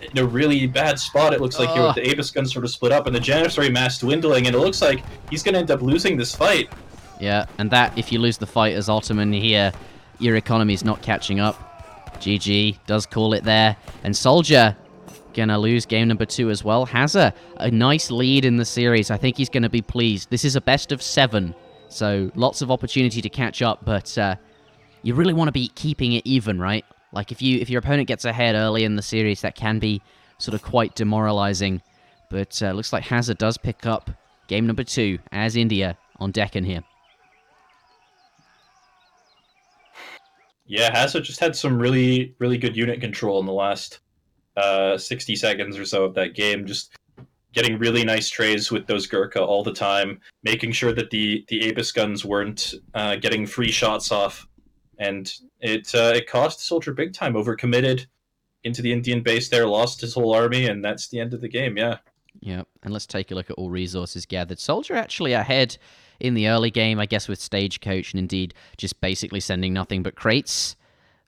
in a really bad spot, it looks like, here with the Abyss guns sort of split up and the Janissary mass dwindling, and it looks like he's going to end up losing this fight. Yeah, and that, if you lose the fight as Ottoman here, your economy's not catching up. GG does call it there. And SoldieR gonna lose game number 2 as well. Hazza, a nice lead in the series. I think he's gonna be pleased. This is a best of 7, so lots of opportunity to catch up, but you really want to be keeping it even, right? Like, if your opponent gets ahead early in the series, that can be sort of quite demoralizing. But looks like Hazza does pick up game number 2 as India on Deccan here. Yeah, Hazza just had some really, really good unit control in the last 60 seconds or so of that game. Just getting really nice trades with those Gurkha all the time, making sure that the Abyss guns weren't getting free shots off, and it cost Soldier big time. Overcommitted into the Indian base there, lost his whole army, and that's the end of the game. Yeah. Yep, and let's take a look at all resources gathered. Soldier actually ahead in the early game, I guess, with Stagecoach, and indeed just basically sending nothing but crates.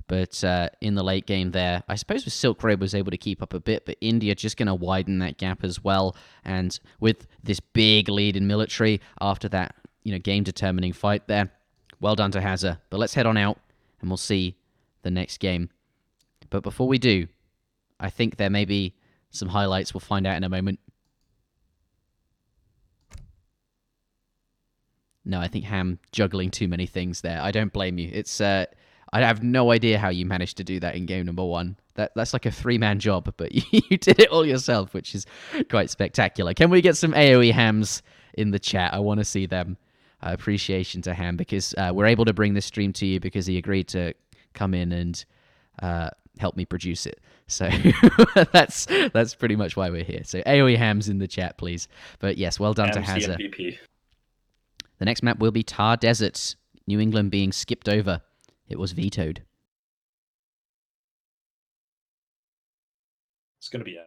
But in the late game there, I suppose with Silk Road was able to keep up a bit, but India just going to widen that gap as well. And with this big lead in military after that, game-determining fight there, well done to Hazza. But let's head on out, and we'll see the next game. But before we do, I think there may be some highlights. We'll find out in a moment. No, I think Ham juggling too many things there. I don't blame you. It's I have no idea how you managed to do that in game number 1. That's like a 3-man job, but you did it all yourself, which is quite spectacular. Can we get some AoE Hams in the chat? I want to see them. Appreciation to Ham, because we're able to bring this stream to you because he agreed to come in and help me produce it. So that's pretty much why we're here. So AoE Hams in the chat, please. But yes, well done to Hazza. MVP. The next map will be Thar Desert, New England being skipped over. It was vetoed. It's going to be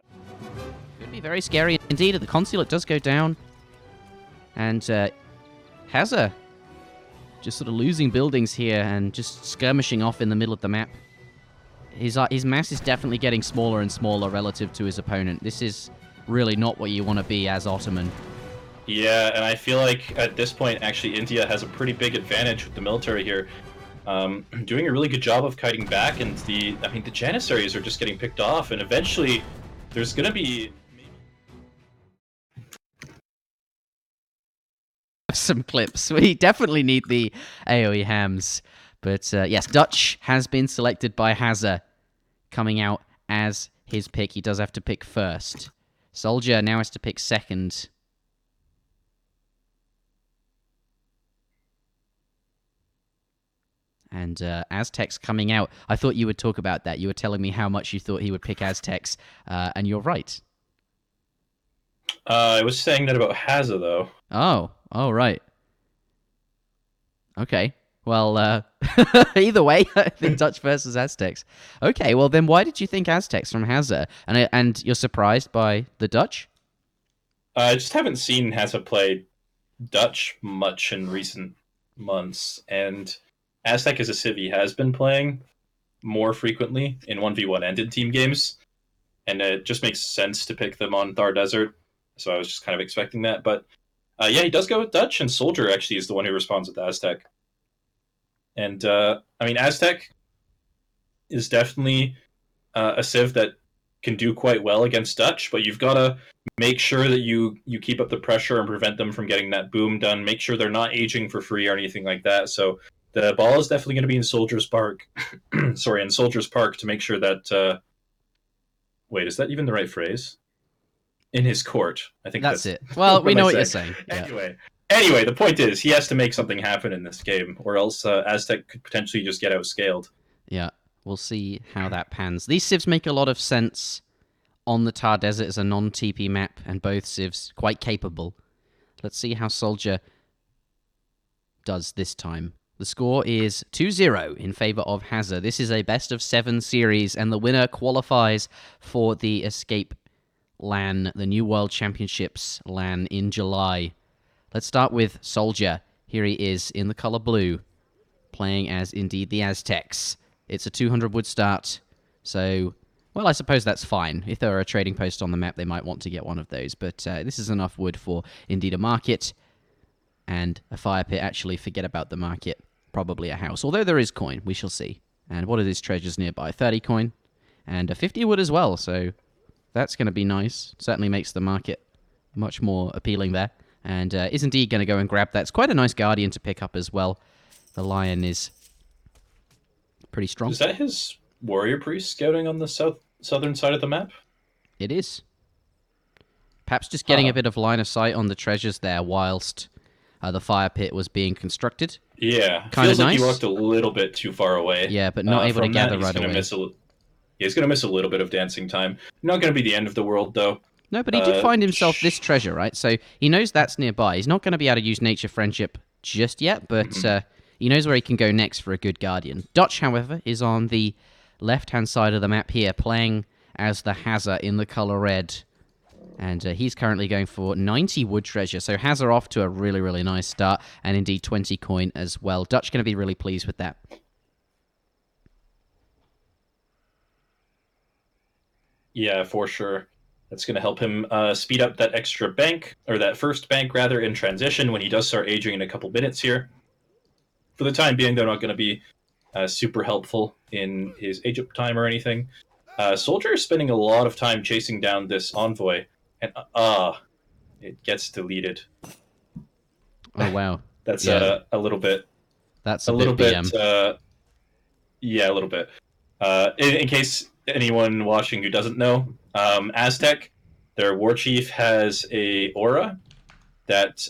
Could be very scary indeed. The consulate does go down. And Hazza just sort of losing buildings here and just skirmishing off in the middle of the map. His mass is definitely getting smaller and smaller relative to his opponent. This is really not what you want to be as Ottoman. Yeah, and I feel like at this point, actually, India has a pretty big advantage with the military here. Doing a really good job of kiting back, and the Janissaries are just getting picked off, and eventually there's going to be some clips. We definitely need the AoE Hams. But yes, Dutch has been selected by Hazza, coming out as his pick. He does have to pick first. Soldier now has to pick second. And Aztecs coming out. I thought you would talk about that. You were telling me how much you thought he would pick Aztecs, and you're right. I was saying that about Hazza, though. Oh, right. Okay. Well, either way, I think Dutch versus Aztecs. Okay, well then why did you think Aztecs from Hazza? And you're surprised by the Dutch? I just haven't seen Hazza play Dutch much in recent months, and Aztec as a civ he has been playing more frequently in 1v1 and in team games, and it just makes sense to pick them on Thar Desert, so I was just kind of expecting that. But yeah, he does go with Dutch, and Soldier actually is the one who responds with Aztec. And Aztec is definitely a civ that can do quite well against Dutch, but you've got to make sure that you keep up the pressure and prevent them from getting that boom done. Make sure they're not aging for free or anything like that. So the ball is definitely going to be in Soldier's Park. Sorry, in Soldier's Park, to make sure that... wait, is that even the right phrase? In his court. I think that's it. Well, we know what you're saying. Anyway, the point is, he has to make something happen in this game, or else Aztec could potentially just get outscaled. Yeah, we'll see how that pans. These civs make a lot of sense on the Thar Desert as a non-TP map, and both civs quite capable. Let's see how Soldier does this time. The score is 2-0 in favor of Hazza. This is a best-of-7 series, and the winner qualifies for the Escape LAN, the New World Championships LAN in July. Let's start with Soldier. Here he is in the color blue, playing as indeed the Aztecs. It's a 200 wood start, so, well, I suppose that's fine. If there were a trading post on the map, they might want to get one of those, but this is enough wood for indeed a market and a fire pit. Actually, forget about the market. Probably a house, although there is coin. We shall see. And what are these treasures nearby? 30 coin and a 50 wood as well, so that's going to be nice. Certainly makes the market much more appealing there. And is indeed going to go and grab that. It's quite a nice Guardian to pick up as well. The Lion is pretty strong. Is that his Warrior Priest scouting on the southern side of the map? It is. Perhaps just getting a bit of line of sight on the treasures there whilst the fire pit was being constructed. Yeah, Kind of feels like nice. he walked a little bit too far away. Yeah, but not able to from gather that. right away. He's going to miss a little bit of dancing time. Not going to be the end of the world, though. No, but he did find himself this treasure, right? So he knows that's nearby. He's not going to be able to use Nature Friendship just yet, but he knows where he can go next for a good Guardian. Dutch, however, is on the left-hand side of the map here, playing as the Hazza in the color red. And he's currently going for 90 wood treasure. So Hazza off to a really, really nice start, and indeed 20 coin as well. Dutch going to be really pleased with that. Yeah, for sure. That's going to help him speed up that extra bank, or that first bank, rather, in transition when he does start aging in a couple minutes here. For the time being, they're not going to be super helpful in his age-up time or anything. Soldier is spending a lot of time chasing down this envoy, and it gets deleted. Oh, wow. That's a little bit... That's a little bit... yeah, a little bit. In case anyone watching who doesn't know, Aztec, their war chief, has a aura that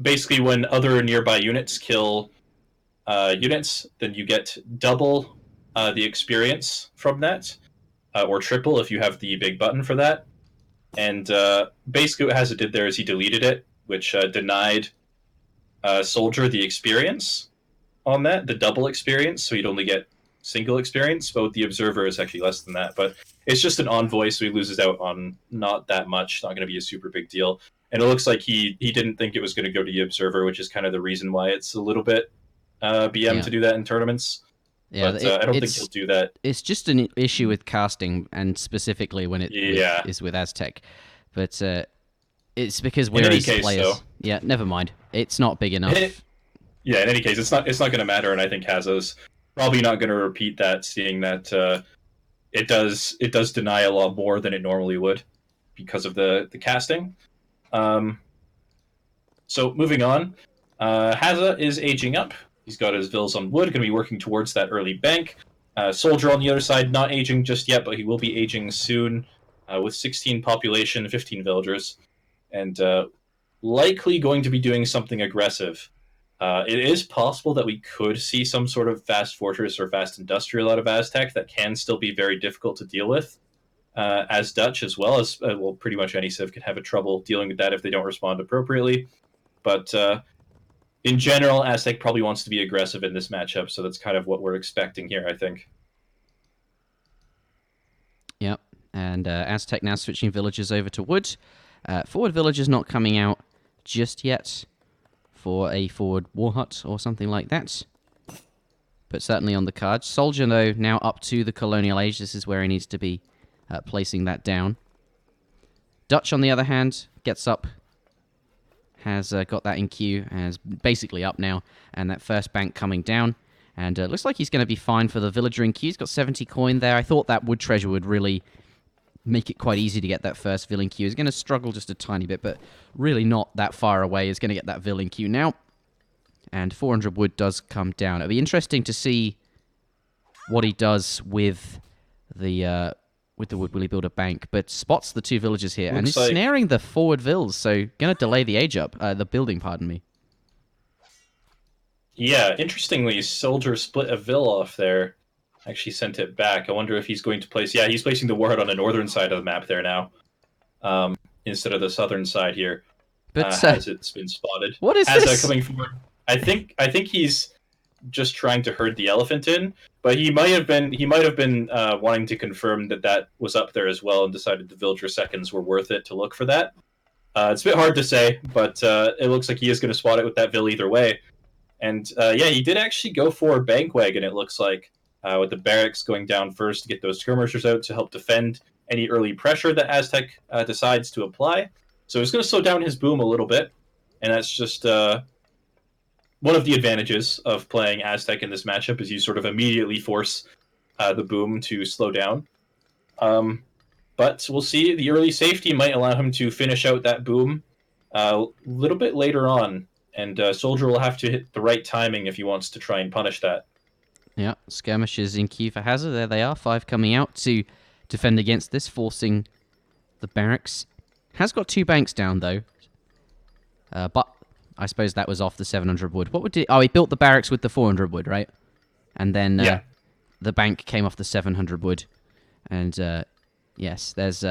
basically when other nearby units kill units, then you get double the experience from that, or triple if you have the big button for that. And basically what Hazza did there is he deleted it, which denied Soldier the experience on that, the double experience, so you'd only get single experience, but with the Observer is actually less than that. But it's just an envoy, so he loses out on not that much, not going to be a super big deal. And it looks like he didn't think it was going to go to the Observer, which is kind of the reason why it's a little bit BM to do that in tournaments. Yeah, but I don't think he'll do that. It's just an issue with casting, and specifically when it is with Aztec. But it's because we're these players. So. Yeah, never mind. It's not big enough. In any case, it's not going to matter, and I think Hazza's probably not going to repeat that, seeing that it does deny a lot more than it normally would because of the casting. So moving on, Hazza is aging up. He's got his villas on wood, going to be working towards that early bank. Soldier on the other side, not aging just yet, but he will be aging soon, with 16 population, 15 villagers, and likely going to be doing something aggressive. It is possible that we could see some sort of fast fortress or fast industrial out of Aztec that can still be very difficult to deal with, as Dutch, as well as, well, pretty much any civ can have a trouble dealing with that if they don't respond appropriately. But in general, Aztec probably wants to be aggressive in this matchup, so that's kind of what we're expecting here, I think. Yep, and Aztec now switching villagers over to wood. Forward villagers not coming out just yet for a forward war hut or something like that, but certainly on the cards. Soldier, though, now up to the colonial age. This is where he needs to be placing that down. Dutch, on the other hand, gets up, has got that in queue, and is basically up now, and that first bank coming down, and looks like he's going to be fine for the villager in queue. He's got 70 coin there. I thought that wood treasure would really make it quite easy to get that first villain queue. He's going to struggle just a tiny bit, but really not that far away. He's going to get that villain queue now, and 400 wood does come down. It'll be interesting to see what he does with the wood. Will he build a bank? But spots the two villagers here, and he's snaring the forward vills, so going to delay the age up, the building, pardon me. Yeah, interestingly, Soldier split a vill off there. Actually sent it back. I wonder if he's going to place... Yeah, he's placing the warhead on the northern side of the map there now, instead of the southern side here. But as it's been spotted. What is this? Coming forward. I think he's just trying to herd the elephant in, but he might have been wanting to confirm that was up there as well, and decided the villager seconds were worth it to look for that. It's a bit hard to say, but it looks like he is going to spot it with that vill either way. And yeah, he did actually go for bank wagon, it looks like. With the barracks going down first to get those skirmishers out to help defend any early pressure that Aztec decides to apply. So it's going to slow down his boom a little bit, and that's just one of the advantages of playing Aztec in this matchup, is you sort of immediately force the boom to slow down. But we'll see. The early safety might allow him to finish out that boom a little bit later on, and Soldier will have to hit the right timing if he wants to try and punish that. Yeah, skirmishers in queue for Hazza. There they are, 5 coming out to defend against this, forcing the barracks Has got 2 banks down, though. But I suppose that was off the 700 wood. What would he... Oh, he built the barracks with the 400 wood, right? And then the bank came off the 700 wood. And, yes, there's...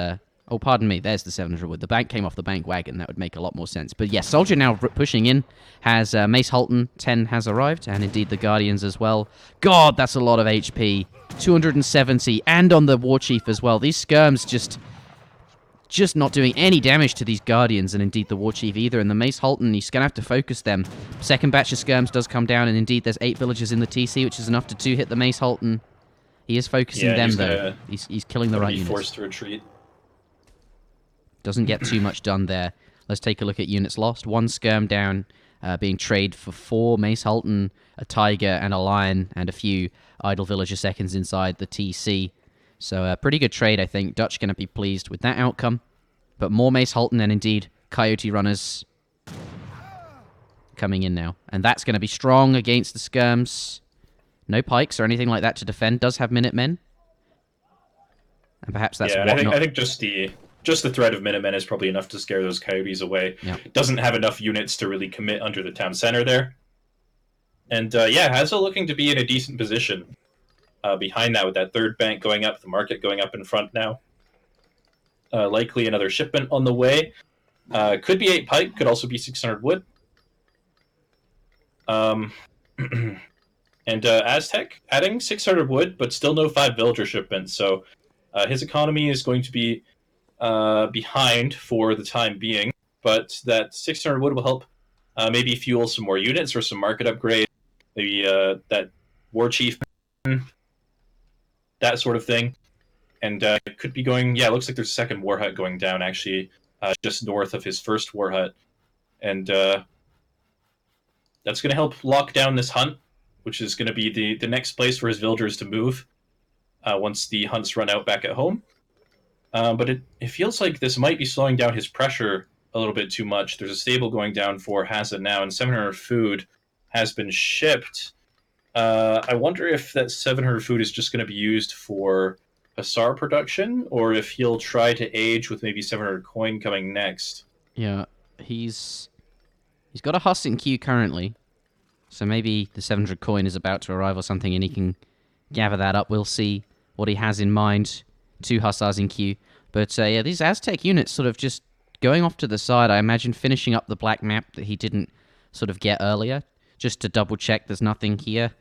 Oh, pardon me, there's the 700 wood. The bank came off the bank wagon. That would make a lot more sense. But yes, Soldier now pushing in. Has Mace Halton, 10 has arrived. And indeed the Guardians as well. God, that's a lot of HP. 270. And on the War Chief as well. These skirms just not doing any damage to these Guardians, and indeed the War Chief either. And the Mace Halton, he's going to have to focus them. Second batch of skirms does come down, and indeed there's 8 villagers in the TC, which is enough to 2-hit the Mace Halton. He is focusing them, though. He's killing the right units. Forced to retreat. Doesn't get too much done there. Let's take a look at units lost. 1 skirm down, being traded for 4 Mace Halton, a Tiger, and a Lion, and a few idle villager seconds inside the TC. So a pretty good trade, I think. Dutch going to be pleased with that outcome. But more Mace Halton and indeed Coyote Runners coming in now. And that's going to be strong against the skirms. No pikes or anything like that to defend. Does have Minutemen. And perhaps that's I think just the threat of Minutemen is probably enough to scare those Coyotes away. Yeah. Doesn't have enough units to really commit under the town center there. And Hazza looking to be in a decent position. Behind that, with that 3rd bank going up, the market going up in front now. Likely another shipment on the way. Could be 8 pike, could also be 600 wood. And Aztec adding 600 wood, but still no 5 villager shipments. So his economy is going to be behind for the time being. But that 600 wood will help maybe fuel some more units or some market upgrade. Maybe that War Chief, that sort of thing. And it could be going... Yeah, it looks like there's a second war hut going down, actually, just north of his first war hut. And that's going to help lock down this hunt, which is going to be the next place for his villagers to move once the hunts run out back at home. But it feels like this might be slowing down his pressure a little bit too much. There's a stable going down for Hazza now, and 700 food has been shipped. I wonder if that 700 food is just going to be used for Hussar production, or if he'll try to age with maybe 700 coin coming next. Yeah, he's got a Huss in queue currently, so maybe the 700 coin is about to arrive or something, and he can gather that up. We'll see what he has in mind. 2 Hussars in queue. But yeah, these Aztec units sort of just going off to the side. I imagine finishing up the black map that he didn't sort of get earlier, just to double check there's nothing here.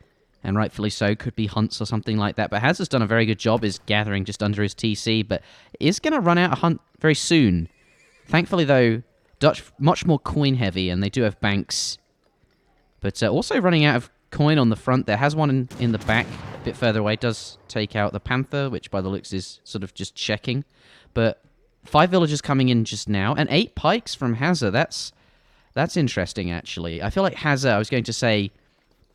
And rightfully so, could be hunts or something like that. But Hazza's done a very good job, is gathering just under his TC, but is going to run out of hunt very soon. Thankfully, though, Dutch much more coin heavy, and they do have banks. But also running out of coin on the front. There has one in the back, a bit further away. Does take out the Panther, which by the looks is sort of just checking. But 5 villagers coming in just now, and 8 pikes from Hazza. That's interesting, actually. I feel like Hazza, I was going to say,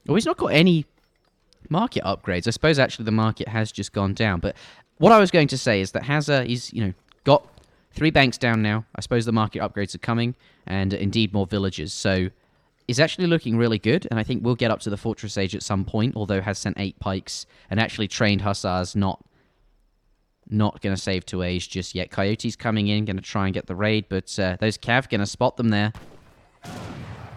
well, he's not got any market upgrades. I suppose actually the market has just gone down. But what I was going to say is that Hazza, he's got 3 banks down now. I suppose the market upgrades are coming, and indeed more villagers. So is actually looking really good, and I think we'll get up to the Fortress Age at some point, although has sent 8 pikes and actually trained Hussars, not going to save to age just yet. Coyote's coming in, going to try and get the raid, but those Cav going to spot them there.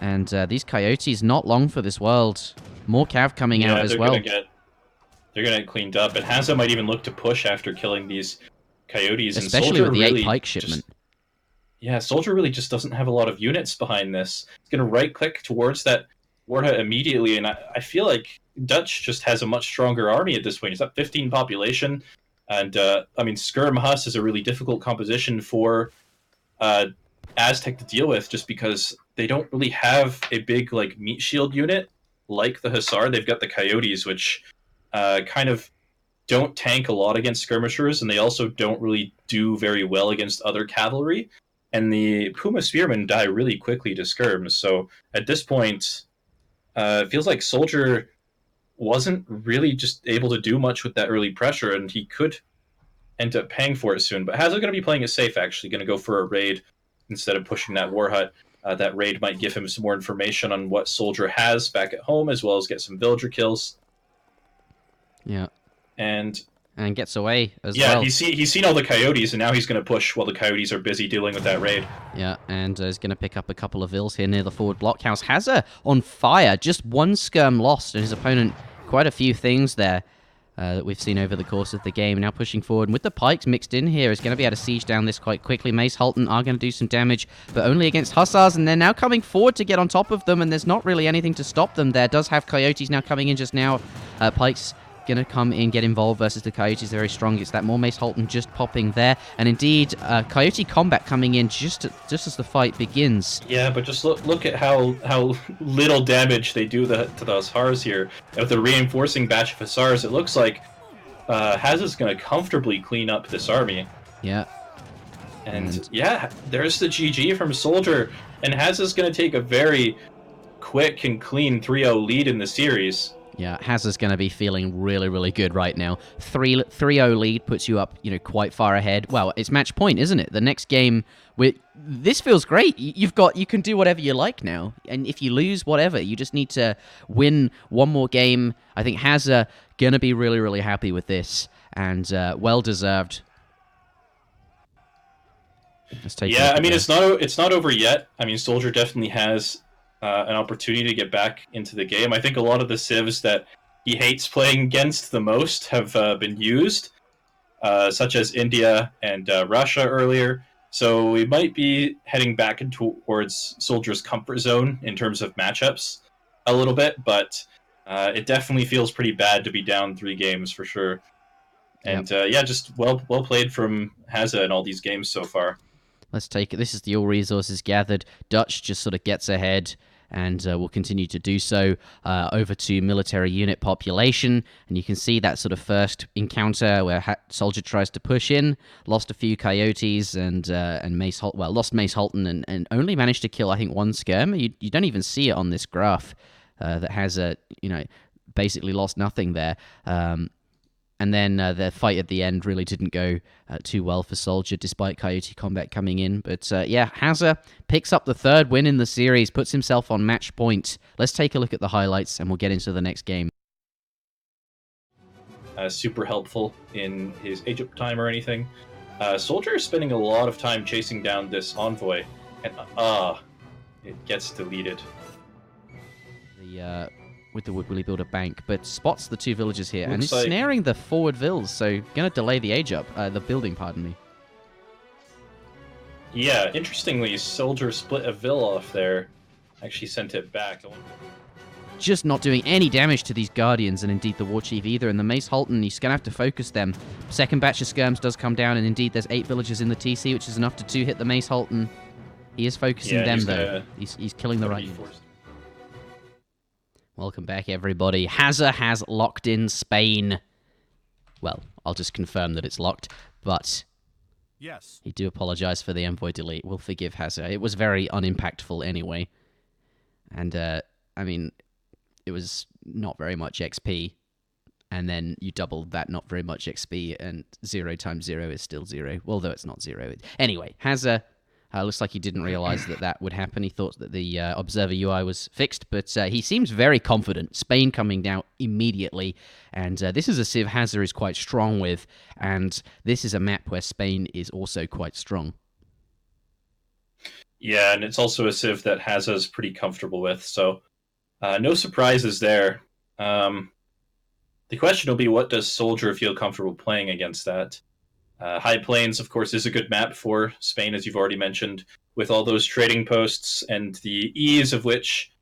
And these Coyotes not long for this world. More Cav coming out as well. They're going to get cleaned up, and Hazza might even look to push after killing these Coyotes. Especially with the 8 pike shipment. Soldier really just doesn't have a lot of units behind this. He's going to right-click towards that warhead immediately, and I feel like Dutch just has a much stronger army at this point. He's up 15 population, and Skirm Huss is a really difficult composition for Aztec to deal with, just because they don't really have a big meat shield unit like the Hussar. They've got the Coyotes, which kind of don't tank a lot against skirmishers, and they also don't really do very well against other cavalry. And the Puma Spearmen die really quickly to skirms. So at this point, it feels like Soldier wasn't really just able to do much with that early pressure, and he could end up paying for it soon. But Hazza going to be playing it safe, actually. Going to go for a raid instead of pushing that war hut. That raid might give him some more information on what Soldier has back at home, as well as get some villager kills. Yeah. And and gets away as yeah, well. he's seen all the coyotes, and now he's going to push while the coyotes are busy dealing with that raid. Yeah, and is going to pick up a couple of vills here near the forward blockhouse. Hazza on fire, just one skirm lost, and his opponent quite a few things there that we've seen over the course of the game. Now pushing forward, and with the pikes mixed in here, is going to be able to siege down this quite quickly. Mace Halton are going to do some damage, but only against Hussars, and they're now coming forward to get on top of them, and there's not really anything to stop them there. Does have Coyotes now coming in just now. Pikes going to come in, get involved versus the Coyotes. Very strong. It's that more Mace Halton just popping there, and indeed Coyote combat coming in just as the fight begins. Yeah, but just look at how little damage they do to the Hussars here. With the reinforcing batch of Hussars, it looks like Hazza's going to comfortably clean up this army. Yeah. And yeah, there's the GG from Soldier, and Hazza's going to take a very quick and clean 3-0 lead in the series. Yeah, Hazza's going to be feeling really, really good right now. 3-0 lead puts you up, quite far ahead. Well, it's match point, isn't it? The next game, this feels great. You can do whatever you like now, and if you lose, whatever. You just need to win one more game. I think Hazza going to be really, really happy with this, and well deserved. Let's take. Yeah, I mean it's not over yet. I mean, Soldier definitely has an opportunity to get back into the game. I think a lot of the civs that he hates playing against the most have been used, such as India and Russia earlier. So we might be heading back towards Soldier's comfort zone in terms of matchups a little bit, but it definitely feels pretty bad to be down 3 games for sure. And yeah, just well played from Hazza in all these games so far. Let's take it. This is the all resources gathered. Dutch just sort of gets ahead and will continue to do so over to military unit population. And you can see that sort of first encounter where Soldier tries to push in, lost a few coyotes and Mace Halton, lost Mace Halton and only managed to kill, I think, 1 skirm. You don't even see it on this graph that has basically lost nothing there. And then the fight at the end really didn't go too well for Soldier, despite Coyote combat coming in. But yeah, Hazza picks up the 3rd win in the series, puts himself on match point. Let's take a look at the highlights, and we'll get into the next game. Super helpful in his age-up time or anything. Soldier is spending a lot of time chasing down this envoy, and it gets deleted. With the Wood Willy Builder Bank, but spots the 2 villagers here, and is like snaring the forward vills, so gonna delay the age up, the building, pardon me. Yeah, interestingly, Soldier split a vill off there, actually sent it back. Just not doing any damage to these Guardians, and indeed the War Chief either, and the Mace Halton, he's gonna have to focus them. Second batch of skirms does come down, and indeed there's 8 villagers in the TC, which is enough to 2-hit the Mace Halton. He is focusing them, though. He's killing the right units. Welcome back, everybody. Hazza has locked in Spain. Well, I'll just confirm that it's locked, but yes, he do apologize for the envoy delete. We'll forgive Hazza. It was very unimpactful anyway. And, I mean, it was not very much XP, and then you doubled that not very much XP, and 0 times 0 is still 0, although it's not 0. Anyway, Hazza... looks like he didn't realize that would happen. He thought that the Observer UI was fixed, but he seems very confident. Spain coming down immediately, and this is a civ Hazza is quite strong with, and this is a map where Spain is also quite strong. Yeah, and it's also a civ that Hazza is pretty comfortable with, so no surprises there. The question will be, what does Soldier feel comfortable playing against that? High Plains, of course, is a good map for Spain, as you've already mentioned, with all those trading posts and the ease of which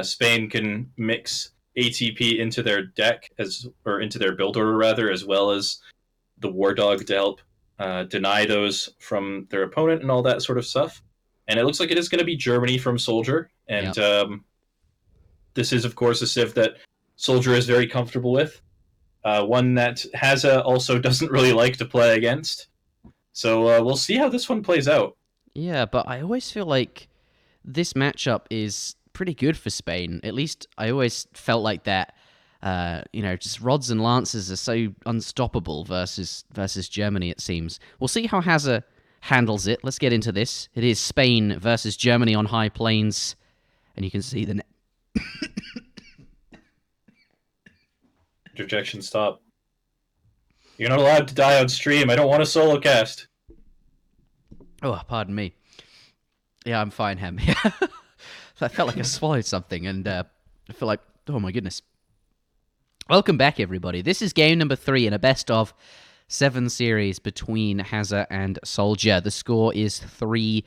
Spain can mix ATP into their deck, or into their build order, rather, as well as the War Dog to help deny those from their opponent and all that sort of stuff. And it looks like it is going to be Germany from Soldier, and this is, of course, a civ that Soldier is very comfortable with. One that Hazza also doesn't really like to play against. So we'll see how this one plays out. Yeah, but I always feel like this matchup is pretty good for Spain. At least I always felt like that. Just rods and lances are so unstoppable versus Germany, it seems. We'll see how Hazza handles it. Let's get into this. It is Spain versus Germany on High Plains. And you can see the... Interjection stop. You're not allowed to die on stream. I don't want a solo cast. Oh, pardon me. Yeah, I'm fine, Ham. I felt like I swallowed something, and I feel like, oh my goodness. Welcome back, everybody. This is game number 3 in a best of 7 series between Hazza and Soldier. The score is 3-0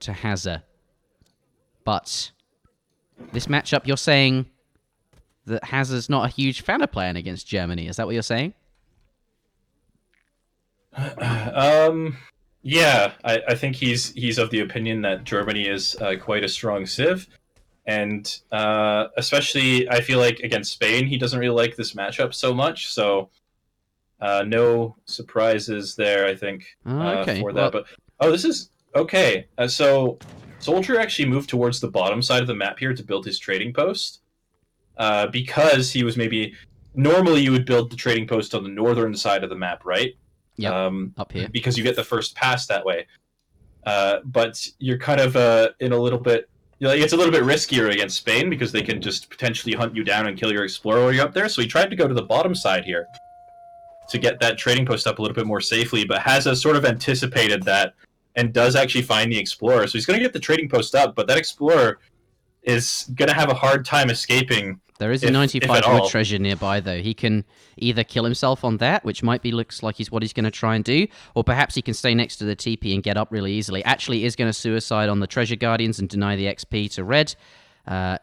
to Hazza. But this matchup, you're saying that Hazza's not a huge fan of playing against Germany. Is that what you're saying? Yeah, I think he's of the opinion that Germany is quite a strong civ, and especially I feel like against Spain, he doesn't really like this matchup so much. So no surprises there, I think, Okay. for that. But this is okay. So Soldier actually moved towards the bottom side of the map here to build his trading post, because he was maybe normally you would build the trading post on the northern side of the map, right? Yep, up here. Because you get the first pass that way. But you're kind of in a little bit... it's a little bit riskier against Spain because they can just potentially hunt you down and kill your explorer while you're up there. So he tried to go to the bottom side here to get that trading post up a little bit more safely, but Hazza sort of anticipated that and does actually find the explorer. So he's going to get the trading post up, but that explorer is going to have a hard time escaping. There is a 95 wood treasure nearby, though. He can either kill himself on that, which looks like what he's going to try and do, or perhaps he can stay next to the TP and get up really easily. Actually, is going to suicide on the treasure guardians and deny the XP to red.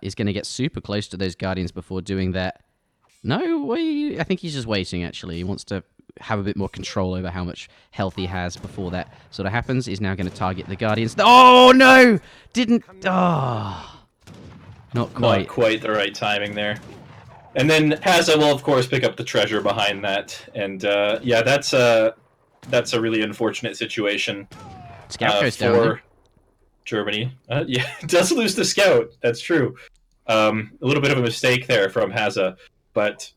Is going to get super close to those guardians before doing that. No, I think he's just waiting, actually. He wants to have a bit more control over how much health he has before that sort of happens. He's now going to target the guardians. Oh, no! Didn't... Oh... Not quite the right timing there. And then Hazza will, of course, pick up the treasure behind that. And, yeah, that's a really unfortunate situation. Scout goes for down, Germany. Yeah, it does lose the scout. That's true. A little bit of a mistake there from Hazza. But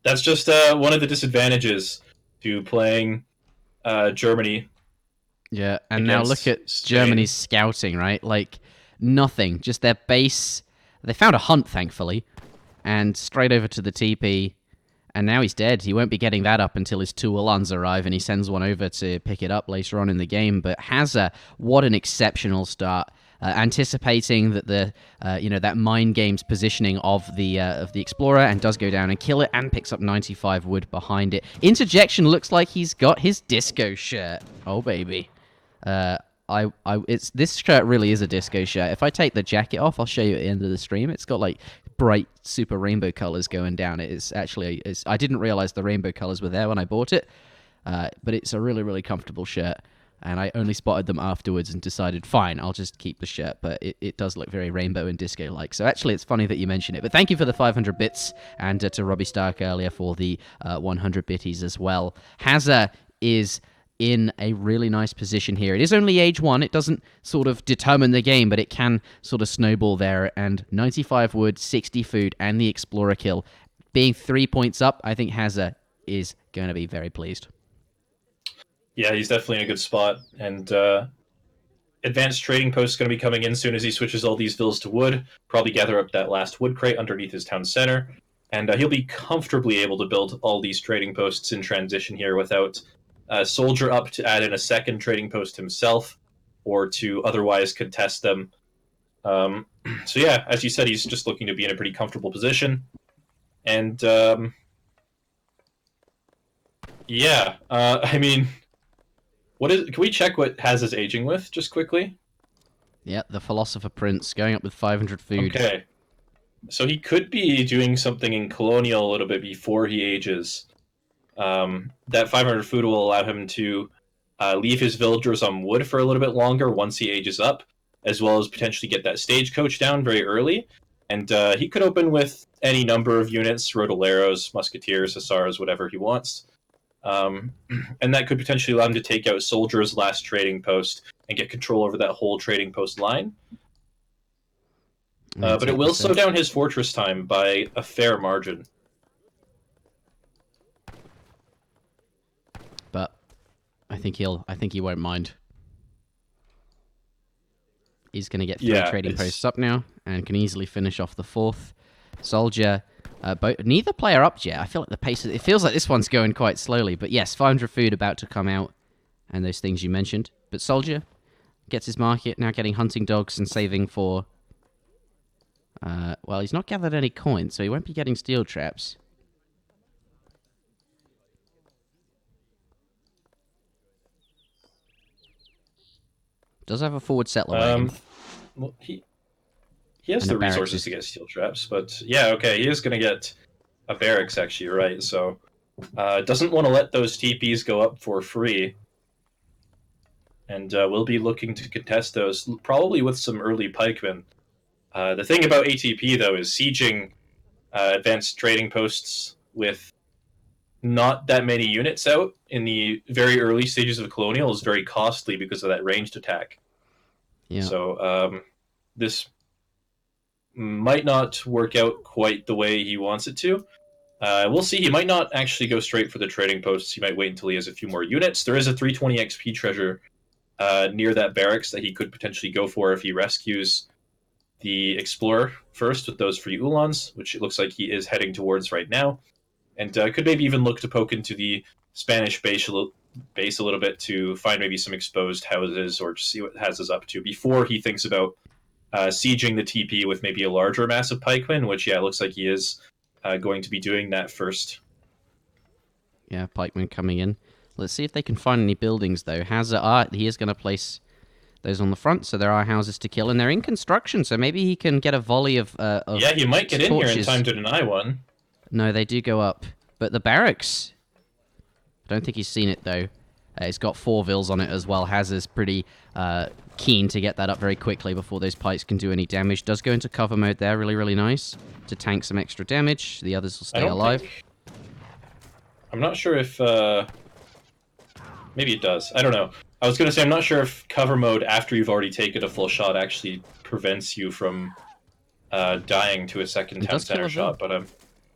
that's just one of the disadvantages to playing Germany. Yeah, and now look at Germany's scouting, right? Like... Nothing, just their base. They found a hunt, thankfully, and straight over to the TP, and now he's dead. He won't be getting that up until his 2 Ulans arrive, and he sends one over to pick it up later on in the game. But Hazza, what an exceptional start. Anticipating that that mind games positioning of the explorer, and does go down and kill it, and picks up 95 wood behind it. Interjection looks like he's got his disco shirt. Oh baby. This shirt really is a disco shirt. If I take the jacket off, I'll show you at the end of the stream. It's got like bright super rainbow colors going down. I didn't realize the rainbow colors were there when I bought it, but it's a really, really comfortable shirt. And I only spotted them afterwards and decided, fine, I'll just keep the shirt. But it does look very rainbow and disco-like. So actually, it's funny that you mention it. But thank you for the 500 bits, and to Robbie Stark earlier for the 100 bitties as well. Hazza is in a really nice position here. It is only age 1. It doesn't sort of determine the game, but it can sort of snowball there. And 95 wood, 60 food, and the explorer kill. Being 3 points up, I think Hazza is going to be very pleased. Yeah, he's definitely in a good spot. And advanced trading post is going to be coming in soon as he switches all these villas to wood. Probably gather up that last wood crate underneath his town center. And he'll be comfortably able to build all these trading posts in transition here without... Soldier up to add in a second trading post himself, or to otherwise contest them. So yeah, as you said, he's just looking to be in a pretty comfortable position. And yeah, I mean, can we check what Hazza's aging with, just quickly? Yeah, the Philosopher Prince, going up with 500 food. Okay. So he could be doing something in Colonial a little bit before he ages. That 500 food will allow him to leave his villagers on wood for a little bit longer once he ages up, as well as potentially get that stagecoach down very early. And he could open with any number of units, Rodoleros, Musketeers, Hussars, whatever he wants. And that could potentially allow him to take out Soldier's last trading post and get control over that whole trading post line. But it will slow down his fortress time by a fair margin. But I think he won't mind. He's going to get 3 trading posts up now and can easily finish off the 4th. Soldier But neither player up yet. I feel like the pace. It feels like this one's going quite slowly. But yes, 500 food about to come out, and those things you mentioned. But Soldier gets his market now, getting hunting dogs and saving for. Well, he's not gathered any coins, so he won't be getting steel traps. Does have a forward settler wagon. Well, he has the resources to get steel traps, but yeah, okay, he is going to get a barracks, actually, you're right, so doesn't want to let those TPs go up for free, and we'll be looking to contest those, probably with some early pikemen. The thing about ATP, though, is sieging advanced trading posts with not that many units out in the very early stages of Colonial is very costly because of that ranged attack. Yeah. So this might not work out quite the way he wants it to. We'll see. He might not actually go straight for the trading posts. He might wait until he has a few more units. There is a 320 XP treasure near that barracks that he could potentially go for if he rescues the Explorer first with those free Ulans, which it looks like he is heading towards right now. And could maybe even look to poke into the Spanish base a little bit to find maybe some exposed houses or to see what Hazza's up to before he thinks about sieging the TP with maybe a larger mass of pikemen, which, yeah, looks like he is going to be doing that first. Yeah, pikemen coming in. Let's see if they can find any buildings, though. Hazza, he is going to place those on the front, so there are houses to kill, and they're in construction, so maybe he can get a volley of yeah, he might get torches. in here in time to deny one. No, they do go up. But the barracks, I don't think he's seen it, though. It's got 4 vills on it as well. Hazza's pretty keen to get that up very quickly before those pikes can do any damage. Does go into cover mode there, really, really nice, to tank some extra damage. The others will stay alive. I'm not sure if... maybe it does. I don't know. I was going to say, I'm not sure if cover mode after you've already taken a full shot actually prevents you from dying to a second town center shot, but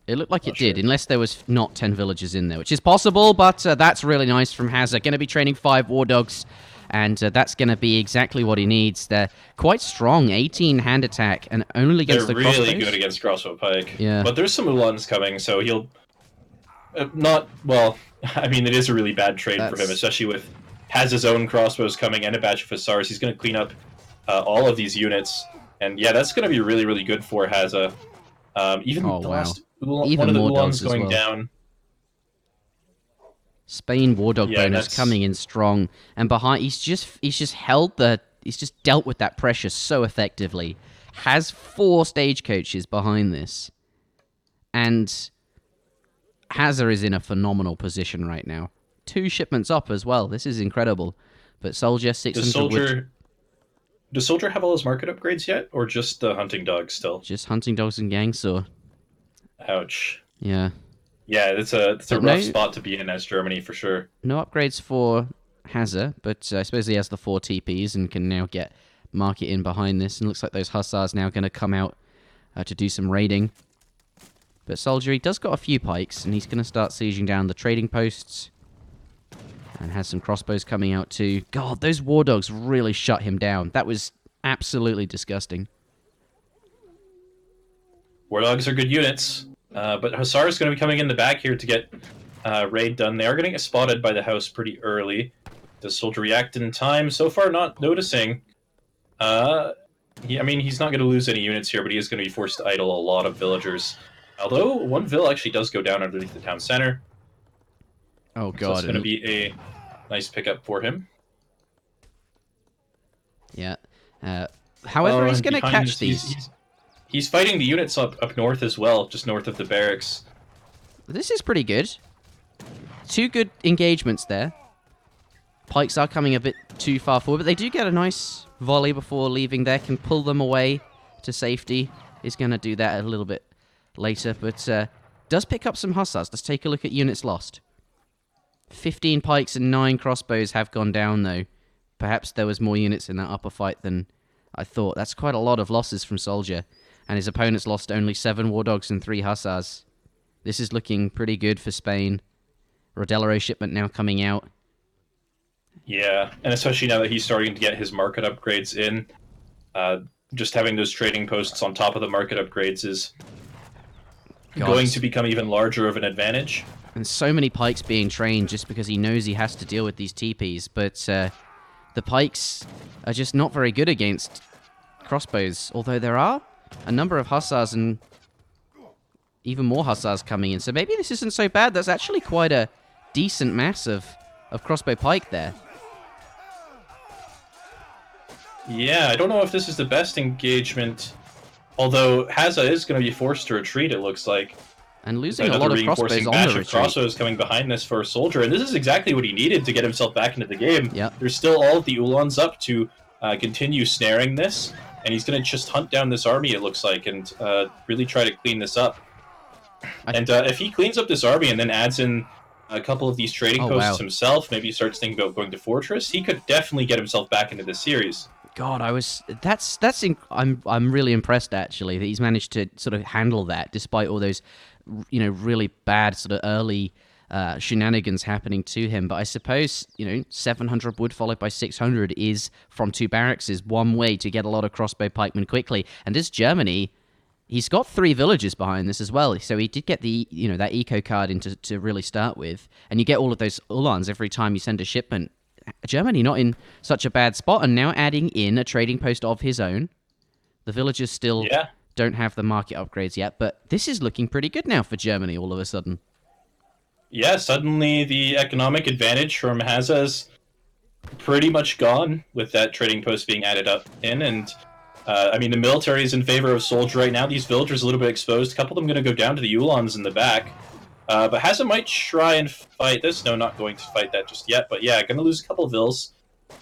it looked like it did, unless there was not 10 villagers in there, which is possible, but that's really nice from Hazza. Going to be training 5 war dogs, and that's going to be exactly what he needs. They're quite strong, 18 hand attack, and only against the crossbows. They're really good against crossbow pike. Yeah. But there's some Ulans coming, so he'll... not... Well, I mean, it is a really bad trade for him, especially with Hazza's own crossbows coming and a batch of Hussars. He's going to clean up all of these units, and yeah, that's going to be really, really good for Hazza. Even the last... Even one of the more Ulans dogs going as well. Down. Spain war dog bonus coming in strong, and behind he's just dealt with that pressure so effectively. Has 4 stagecoaches behind this, and Hazza is in a phenomenal position right now. 2 shipments up as well. This is incredible. But Soldier 600. Does Soldier have all his market upgrades yet, or just the hunting dogs still? Just hunting dogs and gangsaw. Ouch. Yeah. Yeah, it's a rough spot to be in as Germany for sure. No upgrades for Hazza, but I suppose he has the 4 TPs and can now get market in behind this. And looks like those Hussars now going to come out to do some raiding. But Soldier, he does got a few pikes, and he's going to start sieging down the trading posts. And has some crossbows coming out too. God, those war dogs really shut him down. That was absolutely disgusting. War dogs are good units, but Hussar is going to be coming in the back here to get raid done. They are going to get spotted by the house pretty early. Does Soldier react in time? So far, not noticing. I mean, he's not going to lose any units here, but he is going to be forced to idle a lot of villagers. Although, one vill actually does go down underneath the town center. Oh, God. So it's going to be a nice pickup for him. Yeah. However, he's going to catch these. He's fighting the units up north as well, just north of the barracks. This is pretty good. 2 good engagements there. Pikes are coming a bit too far forward, but they do get a nice volley before leaving there. Can pull them away to safety. He's going to do that a little bit later, but does pick up some Hussars. Let's take a look at units lost. 15 pikes and 9 crossbows have gone down, though. Perhaps there was more units in that upper fight than I thought. That's quite a lot of losses from Soldier. And his opponent's lost only 7 war dogs and 3 Hussars. This is looking pretty good for Spain. Rodellero shipment now coming out. Yeah, and especially now that he's starting to get his market upgrades in. Just having those trading posts on top of the market upgrades is going to become even larger of an advantage. And so many pikes being trained just because he knows he has to deal with these TPs, but the pikes are just not very good against crossbows, although there are a number of hussars and even more hussars coming in, so maybe this isn't so bad. That's actually quite a decent mass of crossbow pike there. Yeah, I don't know if this is the best engagement, although Hazza is going to be forced to retreat, it looks like. And losing a lot of crossbows on the retreat. Crossbows coming behind this for Soldier, and this is exactly what he needed to get himself back into the game. Yep. There's still all of the Ulans up to continue snaring this, and he's going to just hunt down this army, it looks like, and really try to clean this up. And if he cleans up this army and then adds in a couple of these trading posts himself, maybe starts thinking about going to Fortress, he could definitely get himself back into this series. God, I'm really impressed actually that he's managed to sort of handle that despite all those, really bad sort of early shenanigans happening to him. But I suppose 700 wood followed by 600 is from 2 barracks is one way to get a lot of crossbow pikemen quickly. And as Germany, he's got 3 villages behind this as well, so he did get the that eco card to really start with, and you get all of those Ulans every time you send a shipment. Germany not in such a bad spot, and now adding in a trading post of his own. The villagers still don't have the market upgrades yet, but this is looking pretty good now for Germany all of a sudden. Yeah, suddenly the economic advantage from Hazza is pretty much gone with that trading post being added up in, and the military is in favor of Soldier right now. These villagers are a little bit exposed. A couple of them going to go down to the Ulans in the back. But Hazza might try and fight this. No, not going to fight that just yet. But yeah, going to lose a couple of vills.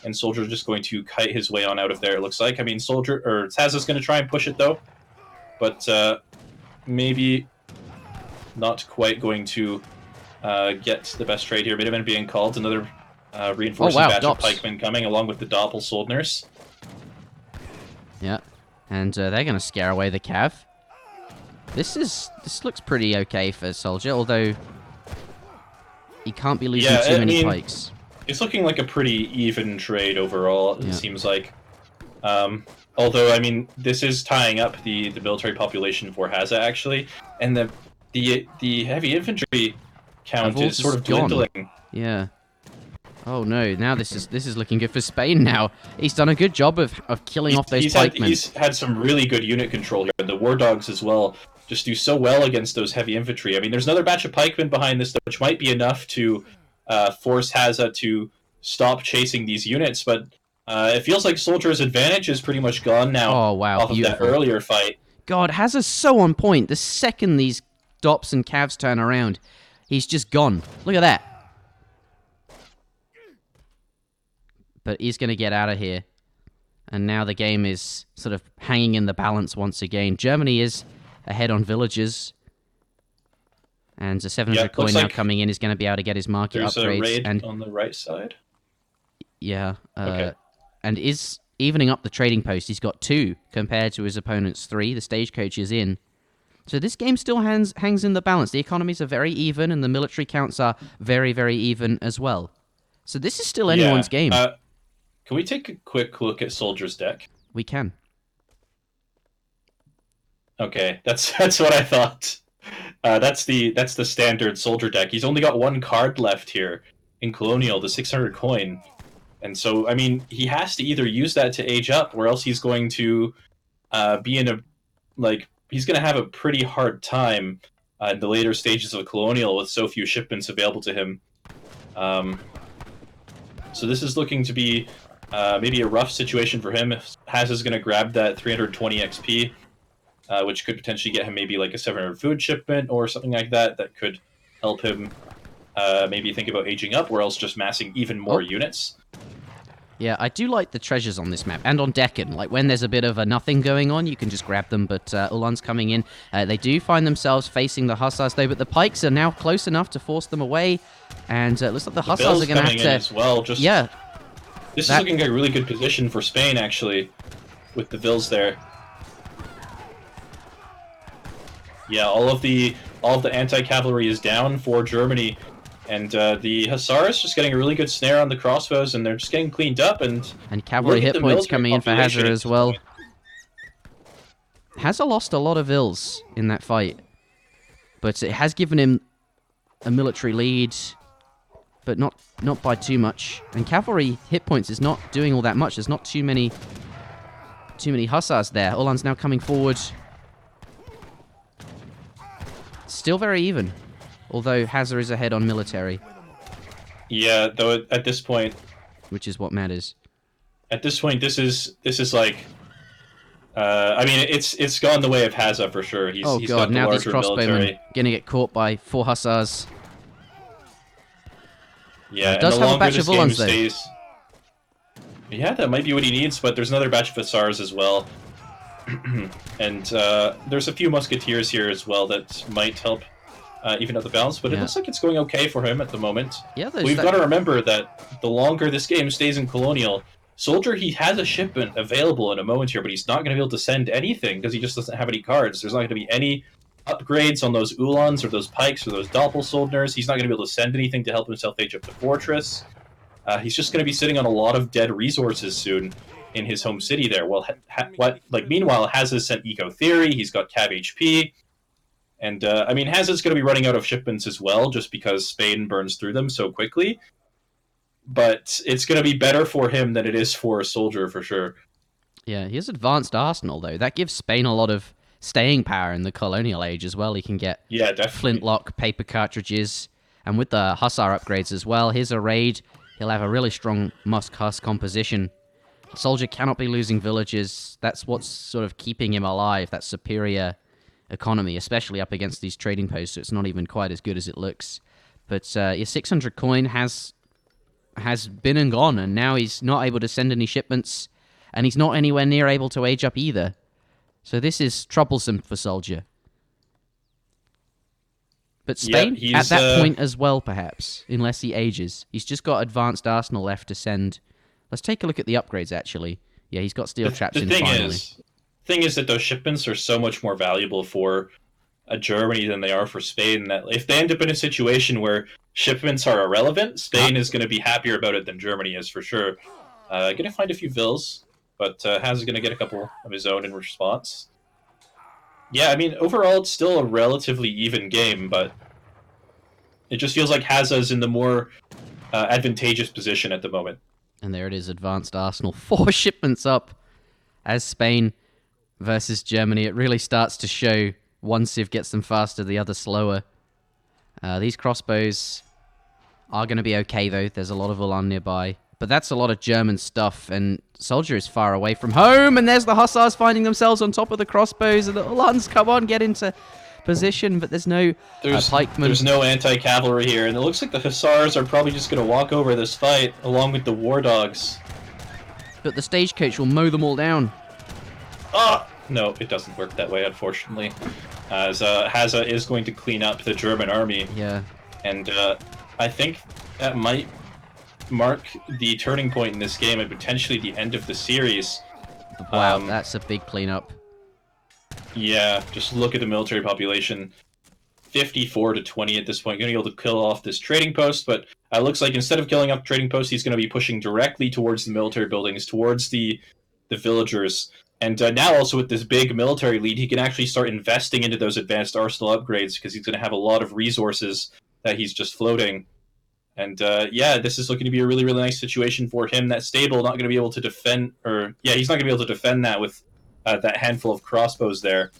And Soldier just going to kite his way on out of there, it looks like. Hazza's going to try and push it, though. But maybe not quite going to get the best trade here. Minutemen being called. Another reinforcing batch of pikemen coming, along with the Doppel Soldners. Yeah, and they're going to scare away the cav. This looks pretty okay for Soldier, although he can't be losing too many pikes. It's looking like a pretty even trade overall, it seems like. Although, this is tying up the military population for Hazza, actually, and the heavy infantry count is sort of dwindling. Yeah. Oh no! Now this is looking good for Spain. Now he's done a good job of killing off those pikemen. He's had some really good unit control here. The war dogs as well just do so well against those heavy infantry. There's another batch of pikemen behind this, which might be enough to force Hazza to stop chasing these units. But it feels like Soldier's advantage is pretty much gone now. Oh wow! Off of that earlier fight. God, Hazza's so on point. The second these Dops and Cavs turn around, he's just gone. Look at that. But he's going to get out of here. And now the game is sort of hanging in the balance once again. Germany is ahead on villages. And the 700 coin now coming in is going to be able to get his market upgrades. There's a raid on the right side. Yeah. And is evening up the trading post. He's got 2 compared to his opponent's 3. The stagecoach is in. So this game still hangs in the balance. The economies are very even and the military counts are very, very even as well. So this is still anyone's game. Can we take a quick look at Soldier's deck? We can. Okay, that's what I thought. That's the standard Soldier deck. He's only got 1 card left here in Colonial, the 600 coin, and so he has to either use that to age up, or else he's going to be in he's going to have a pretty hard time in the later stages of Colonial with so few shipments available to him. So this is looking to be maybe a rough situation for him. Hazza's going to grab that 320 XP, which could potentially get him maybe like a 700 food shipment or something like that. That could help him maybe think about aging up, or else just massing even more units. Yeah, I do like the treasures on this map, and on Deccan. Like, when there's a bit of a nothing going on, you can just grab them, but Ulan's coming in. They do find themselves facing the Hussars, though, but the Pikes are now close enough to force them away, and it looks like the Hussars are going to have to... as well. This is looking like a really good position for Spain, actually, with the Vils there. Yeah, all of the anti-cavalry is down for Germany. And the Hussars just getting a really good snare on the crossbows, and they're just getting cleaned up. And cavalry hit points coming in for Hazza as well. Hazza lost a lot of Vils in that fight. But it has given him a military lead, but not by too much. And cavalry hit points is not doing all that much. There's not too many hussars there. Ulan's now coming forward. Still very even, although Hazza is ahead on military. Yeah, though at this point, which is what matters. At this point, this is like, I mean, it's gone the way of Hazza for sure. He's God! got the Now these larger crossbowmen military. gonna get caught by 4 hussars. Yeah, It does and the have a longer batch this of game Ulans, though. stays, yeah, that might be what he needs. But there's another batch of hussars as well, and there's a few musketeers here as well that might help even out the balance. But it looks like it's going okay for him at the moment. Yeah, we've got to remember that the longer this game stays in Colonial, Soldier, he has a shipment available in a moment here, but he's not going to be able to send anything because he just doesn't have any cards. There's not going to be any upgrades on those Ulans or those Pikes or those Doppelsoldners. He's not going to be able to send anything to help himself age up the fortress. He's just going to be sitting on a lot of dead resources soon in his home city there. Well, meanwhile, Hazza's sent Eco Theory. He's got Cav HP. And, I mean, Hazza's going to be running out of shipments as well, just because Spain burns through them so quickly. But it's going to be better for him than it is for a Soldier, for sure. Yeah, he has advanced arsenal, though. That gives Spain a lot of staying power in the colonial age as well. He can get flintlock, paper cartridges, and with the Hussar upgrades as well. Here's a raid. He'll have a really strong Musk-Huss composition. Soldier cannot be losing villages. That's what's sort of keeping him alive, that superior economy, especially up against these trading posts, so it's not even quite as good as it looks. But your 600 coin has been and gone, and now he's not able to send any shipments, and he's not anywhere near able to age up either. So this is troublesome for Soldier. But Spain, at that point as well, perhaps, unless he ages. He's just got advanced arsenal left to send. Let's take a look at the upgrades, actually. Yeah, he's got steel traps in finally. The thing is that those shipments are so much more valuable for Germany than they are for Spain, that if they end up in a situation where shipments are irrelevant, Spain is going to be happier about it than Germany is, for sure. Going to find a few vills, but Hazza's going to get a couple of his own in response. Yeah, I mean, overall, it's still a relatively even game, but it just feels like Hazza is in the more advantageous position at the moment. And there it is, advanced arsenal. 4 shipments up as Spain versus Germany. It really starts to show one civ gets them faster, the other slower. These crossbows are going to be okay, though. There's a lot of Ulan nearby. But that's a lot of German stuff, and Soldier is far away from home, and there's the Hussars finding themselves on top of the crossbows, and the Ulans, come on, get into position, but there's no pikemen. There's no anti-cavalry here, and it looks like the Hussars are probably just going to walk over this fight, along with the War Dogs. But the stagecoach will mow them all down. Ah! No, it doesn't work that way, unfortunately. As Hazza is going to clean up the German army. Yeah. And I think that might mark the turning point in this game and potentially the end of the series. Wow, that's a big cleanup. Yeah, just look at the military population. 54 to 20 at this point. Going to be able to kill off this trading post, but it looks like instead of killing off trading post, he's going to be pushing directly towards the military buildings, towards the villagers. And now also with this big military lead, he can actually start investing into those advanced arsenal upgrades because he's going to have a lot of resources that he's just floating. And yeah, this is looking to be a really, really nice situation for him. That stable not going to be able to defend, he's not going to be able to defend that with that handful of crossbows there.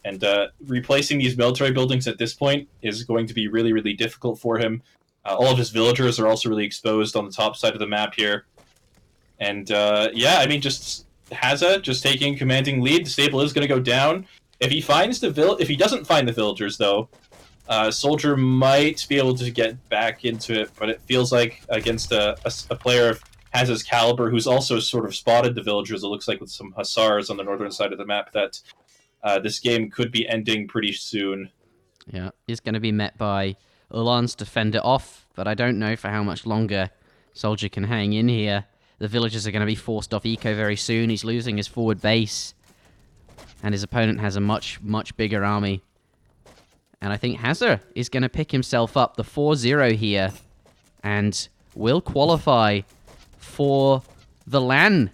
And replacing these military buildings at this point is going to be really, really difficult for him. All of his villagers are also really exposed on the top side of the map here. And yeah, I mean, just Hazza just taking commanding lead. The stable is going to go down. If he finds if he doesn't find the villagers, though, Soldier might be able to get back into it. But it feels like against a player of Hazza's caliber, who's also sort of spotted the villagers, it looks like with some Hussars on the northern side of the map, that this game could be ending pretty soon. Yeah, he's going to be met by Ulans to fend it off, but I don't know for how much longer Soldier can hang in here. The villagers are going to be forced off eco very soon. He's losing his forward base, and his opponent has a much, much bigger army. And I think Hazza is going to pick himself up the 4-0 here, and will qualify for the LAN.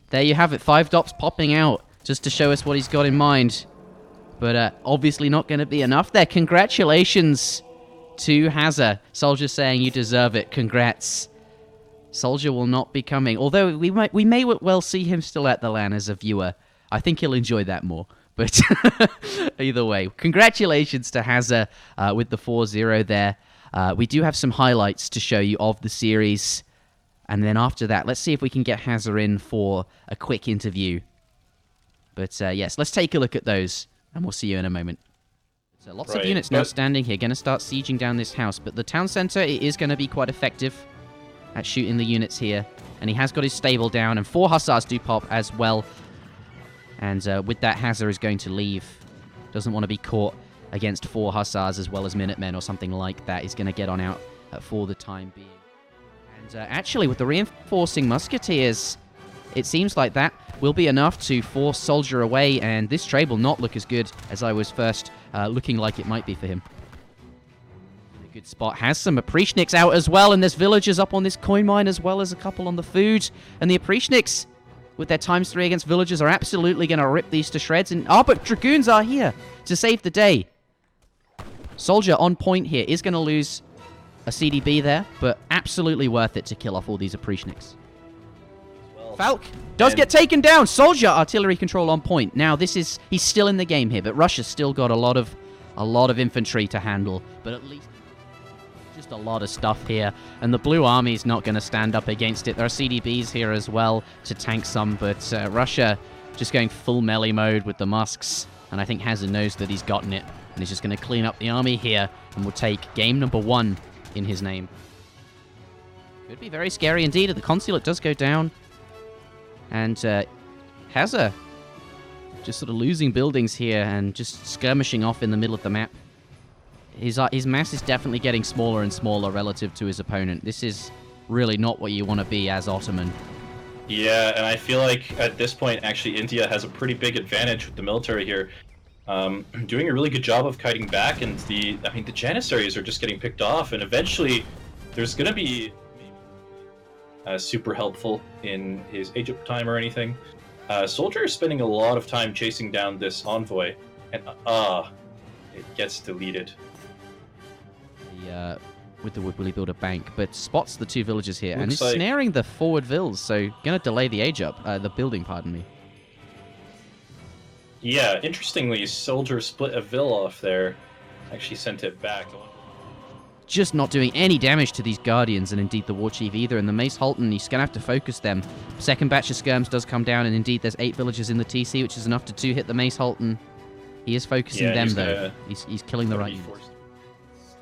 There you have it, 5 dops popping out, just to show us what he's got in mind. But obviously not going to be enough there. Congratulations to Hazza. Soldier saying you deserve it. Congrats. Soldier will not be coming. Although we may well see him still at the LAN as a viewer. I think he'll enjoy that more. But either way, congratulations to Hazza with the 4-0 there. We do have some highlights to show you of the series. And then after that, let's see if we can get Hazza in for a quick interview. But yes, let's take a look at those. And we'll see you in a moment. So lots of units now standing here, going to start sieging down this house. But the town center, it is going to be quite effective at shooting the units here. And he has got his stable down, and 4 hussars do pop as well. And with that, Hazza is going to leave. Doesn't want to be caught against 4 hussars as well as Minutemen or something like that. He's going to get on out for the time being. And actually, with the reinforcing musketeers, it seems like that will be enough to force Soldier away, and this trade will not look as good as I was first looking like it might be for him. A good spot. Has some Oprishniks out as well, and there's villagers up on this coin mine as well as a couple on the food. And the Oprishniks, with their ×3 against villagers, are absolutely going to rip these to shreds. And but Dragoons are here to save the day. Soldier on point here is going to lose a CDB there, but absolutely worth it to kill off all these Oprishniks. Falk does get taken down. Soldier artillery control on point. Now he's still in the game here, but Russia's still got a lot of infantry to handle, but at least just a lot of stuff here. And the blue army's not going to stand up against it. There are CDBs here as well to tank some, but Russia just going full melee mode with the musks, and I think Hazza knows that he's gotten it, and he's just going to clean up the army here, and will take game number 1 in his name. Could be very scary indeed. The consulate does go down. And Hazza just sort of losing buildings here and just skirmishing off in the middle of the map. His mass is definitely getting smaller and smaller relative to his opponent. This is really not what you want to be as Ottoman. Yeah, and I feel like at this point, actually, India has a pretty big advantage with the military here. Doing a really good job of kiting back, and the Janissaries are just getting picked off, and eventually there's going to be super helpful in his Egypt time or anything. Soldier is spending a lot of time chasing down this envoy, and it gets deleted. With the Wood Willy Builder Bank, but spots the 2 villagers here, and is like snaring the forward vills, so gonna delay the age up, the building, pardon me. Yeah, interestingly, Soldier split a vill off there, actually sent it back. Just not doing any damage to these Guardians, and indeed the War Chief either, and the Mace Halton, he's going to have to focus them. Second batch of skirms does come down, and indeed there's 8 villagers in the TC, which is enough to 2-hit the Mace Halton. He is focusing them, though. He's killing the right units.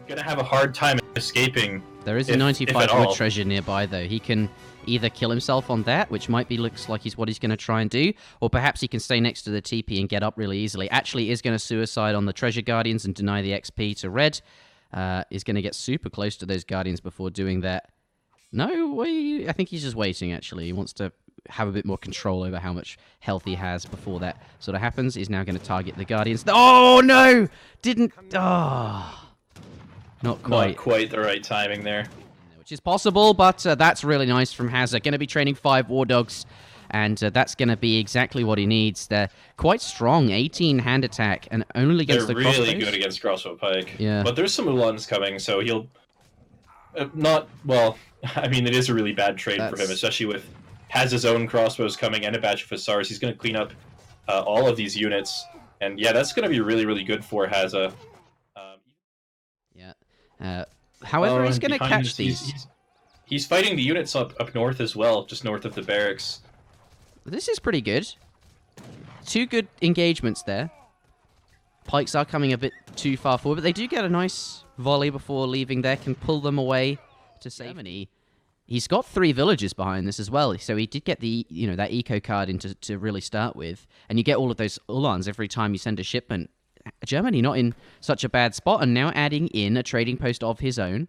Going to have a hard time escaping. There is a 95 wood treasure nearby, though. He can either kill himself on that, which looks like what he's going to try and do, or perhaps he can stay next to the TP and get up really easily. Actually, is going to suicide on the Treasure Guardians and deny the XP to Red. Is going to get super close to those Guardians before doing that. No, I think he's just waiting, actually. He wants to have a bit more control over how much health he has before that sort of happens. He's now going to target the Guardians. Oh, no! Didn't... Oh... Not quite. Not quite the right timing there. Which is possible, but that's really nice from Hazza. Going to be training 5 War Dogs, and that's going to be exactly what he needs. They're quite strong, 18 hand attack, and only against the crossbows. They're really good against crossbow pike. Yeah. But there's some Ulans coming, so he'll... not... Well, I mean, it is a really bad trade for him, especially with Hazza's own crossbows coming and a batch of Hussars. He's going to clean up all of these units, and yeah, that's going to be really, really good for Hazza. However, he's going to catch these. He's fighting the units up north as well, just north of the barracks. This is pretty good. 2 good engagements there. Pikes are coming a bit too far forward, but they do get a nice volley before leaving there, can pull them away to safety. He's got 3 villages behind this as well, so he did get the that eco card in to really start with, and you get all of those Ulans every time you send a shipment. Germany not in such a bad spot, and now adding in a trading post of his own.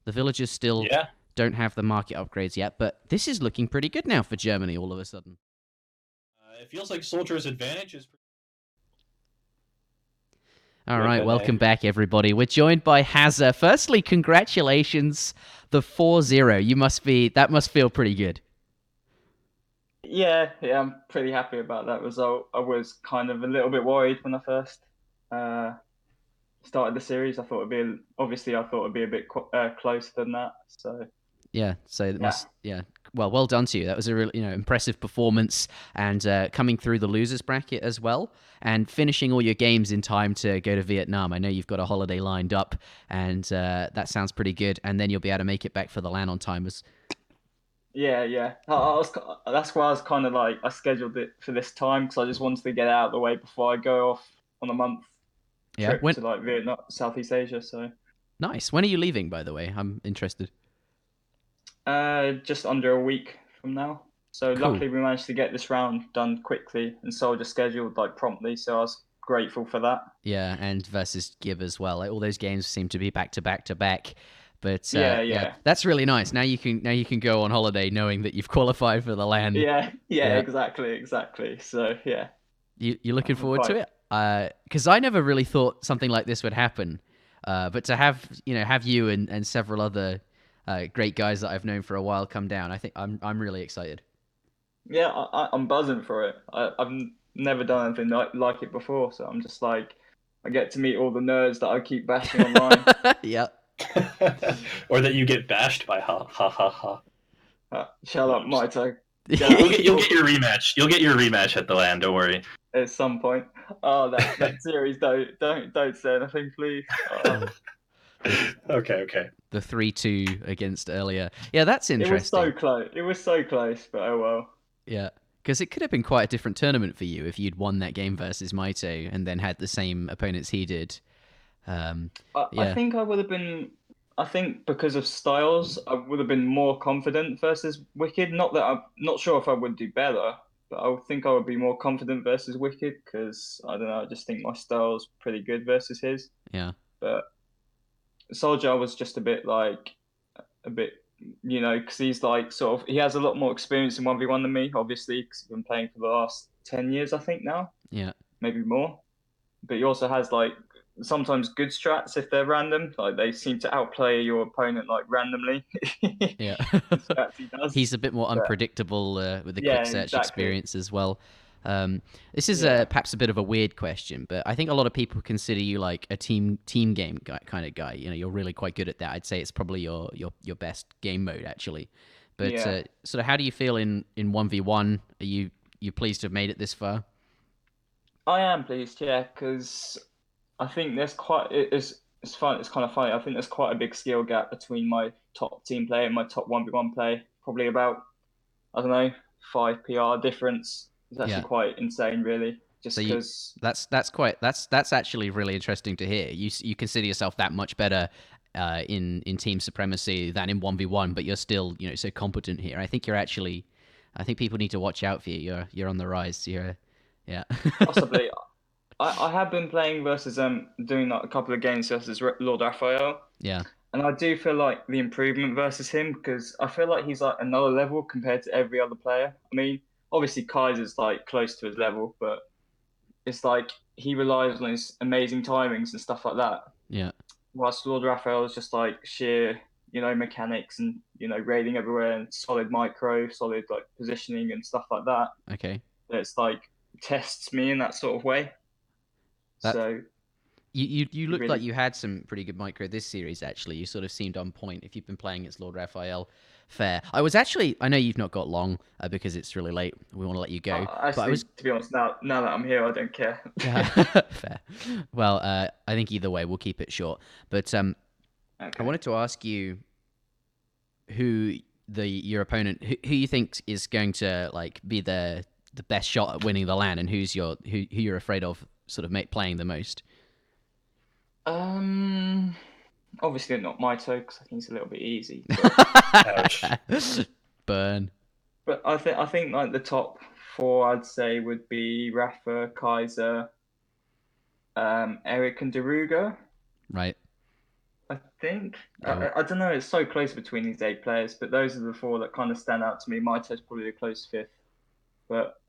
The villagers still don't have the market upgrades yet, but this is looking pretty good now for Germany all of a sudden. It feels like Soldier's advantage is... All right, welcome back, everybody. We're joined by Hazza. Firstly, congratulations, the 4-0. That must feel pretty good. Yeah, I'm pretty happy about that result. I was kind of a little bit worried when I first uh, started the series. Obviously I thought it'd be a bit closer than that. So Yeah, so it yeah, must. Yeah, well done to you. That was a really impressive performance, and coming through the losers bracket as well, and finishing all your games in time to go to Vietnam. I know you've got a holiday lined up, and that sounds pretty good. And then you'll be able to make it back for the LAN on time. yeah. That's why I was kind of like I scheduled it for this time because I just wanted to get out of the way before I go off on a month Yeah, trip to like Vietnam, Southeast Asia. So nice. When are you leaving, by the way? I'm interested. just under a week from now. So Cool. luckily we managed to get this round done quickly and Soldier scheduled like promptly. So I was grateful for that. Yeah, and versus Gib as well. Like, all those games seem to be back to back to back. But yeah, Yeah. that's really nice. Now you can go on holiday knowing that you've qualified for the LAN. Yeah, Yeah, exactly. So yeah, you're looking I'm forward to quite. it. Because I never really thought something like this would happen. But to have you and several other great guys that I've known for a while come down, I think I'm really excited. Yeah, I'm buzzing for it. I've never done anything like it before, so I'm just like, I get to meet all the nerds that I keep bashing online. Yeah. Or that you get bashed by ha ha ha ha. Shut No, up, I'm just Maito. Get out. you'll get your rematch. You'll get your rematch at the LAN. Don't worry. At some point. Oh, that series. Don't say anything, please. Okay. The 3-2 against earlier. Yeah, that's It was so interesting. close. It was so close, but oh well. Yeah. Because it could have been quite a different tournament for you if you'd won that game versus Maito and then had the same opponents he did. I Yeah. think I would have been. I think because of styles, I would have been more confident versus Wicked. Not that I'm not sure if I would do better, but I would think I would be more confident versus Wicked because I don't know. I just think my style's pretty good versus his. Yeah. But Soldier was just a bit, because he's like sort of he has a lot more experience in 1v1 than me, obviously, because he's been playing for the last 10 years, I think now, Yeah. maybe more. But he also has like sometimes good strats if they're random. Like they seem to outplay your opponent like randomly. Yeah. The strats he does. He's a bit more But unpredictable with the yeah, quick search exactly. experience as well. This is Yeah. perhaps a bit of a weird question, but I think a lot of people consider you like a team game guy, kind of guy. You're really quite good at that. I'd say it's probably your best game mode actually. But Yeah. sort of, how do you feel in 1v1? Are you pleased to have made it this far? I am pleased, yeah, because I think there's quite it's fun. It's kind of funny. I think there's quite a big skill gap between my top team play and my top 1v1 play. Probably about I don't know 5 PR difference. It's actually Yeah. quite insane, really. So Just you because, that's actually really interesting to hear. You consider yourself that much better in team supremacy than in 1v1, but you're still so competent here. I think people need to watch out for you. You're on the rise. Yeah. possibly I have been playing versus doing like a couple of games versus Lord Raphael, Yeah. and I do feel like the improvement versus him because I feel like he's like another level compared to every other player. I mean, obviously Kaiser's like close to his level, but it's like he relies on his amazing timings and stuff like that. Yeah. Whilst Lord Raphael is just like sheer, mechanics and raiding everywhere and solid micro, solid like positioning and stuff like that. Okay. It's like tests me in that sort of way. That So you it looked like really, you had some pretty good micro this series. Actually, you sort of seemed on point. If you've been playing against Lord Raphael, fair. I know you've not got long because it's really late. We want to let you go, but I was. actually, to be honest, now that I'm here, I don't care. Yeah, fair. Well, I think either way we'll keep it short. But I Okay. wanted to ask you who your opponent, who you think is going to like be the best shot at winning the LAN, and who you're afraid of sort of playing the most. Um, Obviously not Maito because I think it's a little bit easy, but Ouch. Burn. I think like the top four I'd say would be Rafa, Kaiser, Eric and Daruga. Right. I think Yeah. I don't know. It's so close between these 8 players, but those are the four that kind of stand out to me. Maito's probably a close fifth, but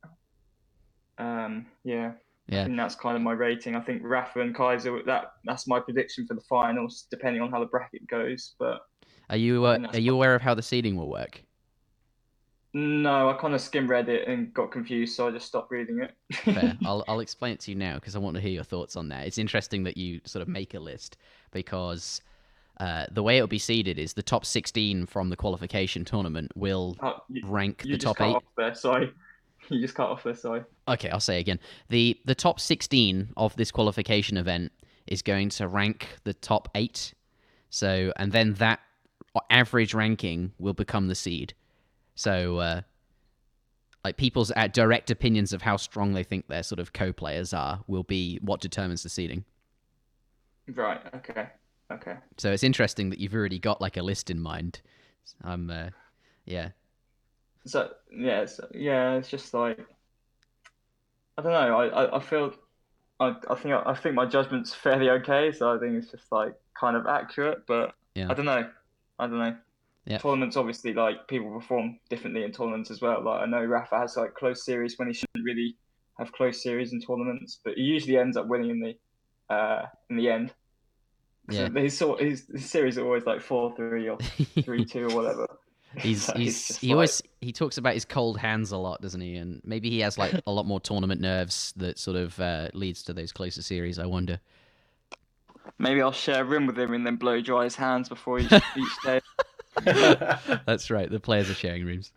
yeah, I Yeah. think that's kind of my rating. I think Rafa and Kaiser that's my prediction for the finals, depending on how the bracket goes. But Are you I uh, think are that's you aware of how the seeding will work? No, I kind of skim read it and got confused, so I just stopped reading it. Fair. I'll explain it to you now because I want to hear your thoughts on that. It's interesting that you sort of make a list because the way it'll be seeded is the top 16 from the qualification tournament will Oh, you, rank you the just top cut 8. off there. Sorry, you just cut off there. Sorry. Okay, I'll say again. The top 16 of this qualification event is going to rank the top 8. So, and then that average ranking will become the seed. So, like people's direct opinions of how strong they think their sort of co-players are will be what determines the seeding. Right. Okay. Okay. So it's interesting that you've already got like a list in mind. Yeah. So it's just like I don't know. I feel I think my judgment's fairly okay. So I think it's just like kind of accurate, but Yeah. I don't know. I don't know. Yeah. Tournaments obviously like people perform differently in tournaments as well. Like I know Rafa has like close series when he shouldn't really have close series in tournaments, but he usually ends up winning in the end. Yeah. His series are always like 4-3 or 3-2 or whatever. So he talks about his cold hands a lot, doesn't he? And maybe he has like a lot more tournament nerves that sort of leads to those closer series. I wonder. Maybe I'll share a room with him and then blow dry his hands before each day. That's right. The players are sharing rooms.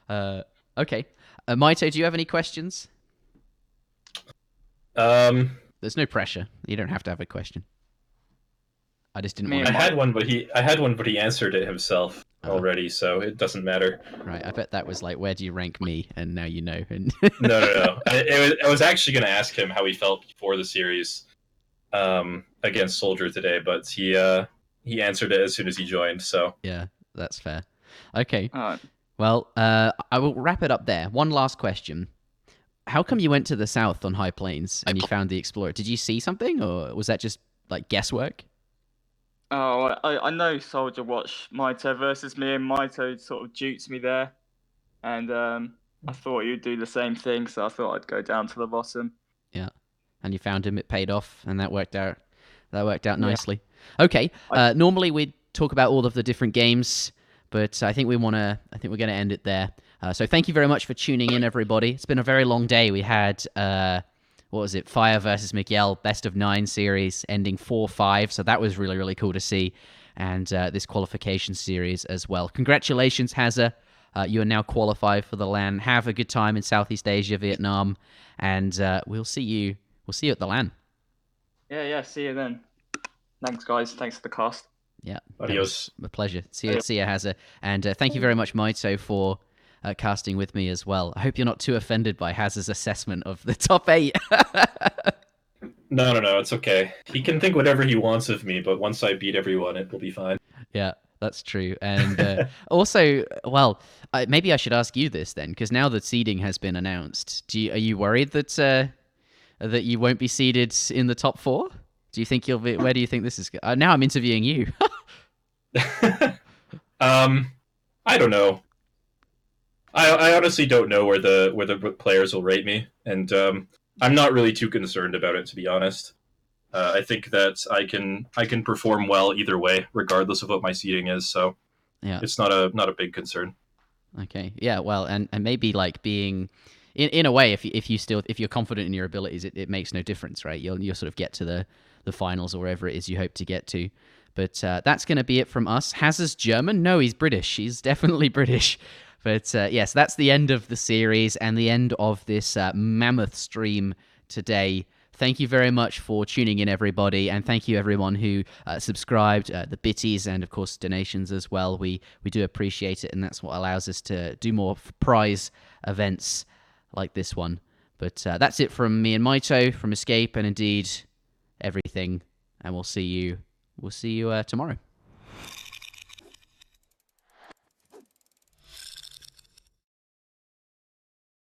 Okay. Maito, do you have any questions? There's no pressure. You don't have to have a question. I just didn't want to. I had one, but he answered it himself already, so it doesn't matter. Right. I bet that was like, where do you rank me? And now you know. And No. I was actually going to ask him how he felt before the series against Soldier today, but he answered it as soon as he joined. So yeah, that's fair. Okay. All right. Well, I will wrap it up there. One last question. How come you went to the south on High Plains and you found the Explorer? Did you see something, or was that just like guesswork? Oh, I know Soldier watched Maito versus me, and Maito sort of duped me there, and I thought you'd do the same thing, so I thought I'd go down to the bottom. Yeah, and you found him. It paid off, and that worked out. That worked out nicely. Okay. Normally we'd talk about all of the different games, but I think we're gonna end it there. So thank you very much for tuning in, everybody. It's been a very long day. We had what was it? Fire versus Miguel, best of 9 series, ending 4-5. So that was really, really cool to see. And this qualification series as well. Congratulations, Hazza. You are now qualified for the LAN. Have a good time in Southeast Asia, Vietnam. And we'll see you at the LAN. Yeah, see you then. Thanks, guys. Thanks for the cast. Yeah. Adios. A pleasure. See you, Hazza. And thank you very much, Maito, for casting with me as well. I hope you're not too offended by Hazza's assessment of the top 8. No, it's okay. He can think whatever he wants of me, but once I beat everyone, it will be fine. Yeah, that's true. And also, well, maybe I should ask you this then, because now that seeding has been announced, are you worried that that you won't be seeded in the top 4? Do you think you'll be? Where do you think this is? Now I'm interviewing you. I don't know. I honestly don't know where the players will rate me, and I'm not really too concerned about it, to be honest. I think that I can perform well either way, regardless of what my seeding is. So yeah, it's not a big concern. Okay, yeah, well, and maybe like being in a way, if you're confident in your abilities, it makes no difference, right? You'll sort of get to the finals or wherever it is you hope to get to. But that's going to be it from us. Hazza's German? No, he's British. He's definitely British. But yes, that's the end of the series and the end of this mammoth stream today. Thank you very much for tuning in, everybody, and thank you everyone who subscribed, the bitties, and of course donations as well. We do appreciate it, and that's what allows us to do more prize events like this one. But that's it from me and Maito, from Escape, and indeed everything. And we'll see you tomorrow.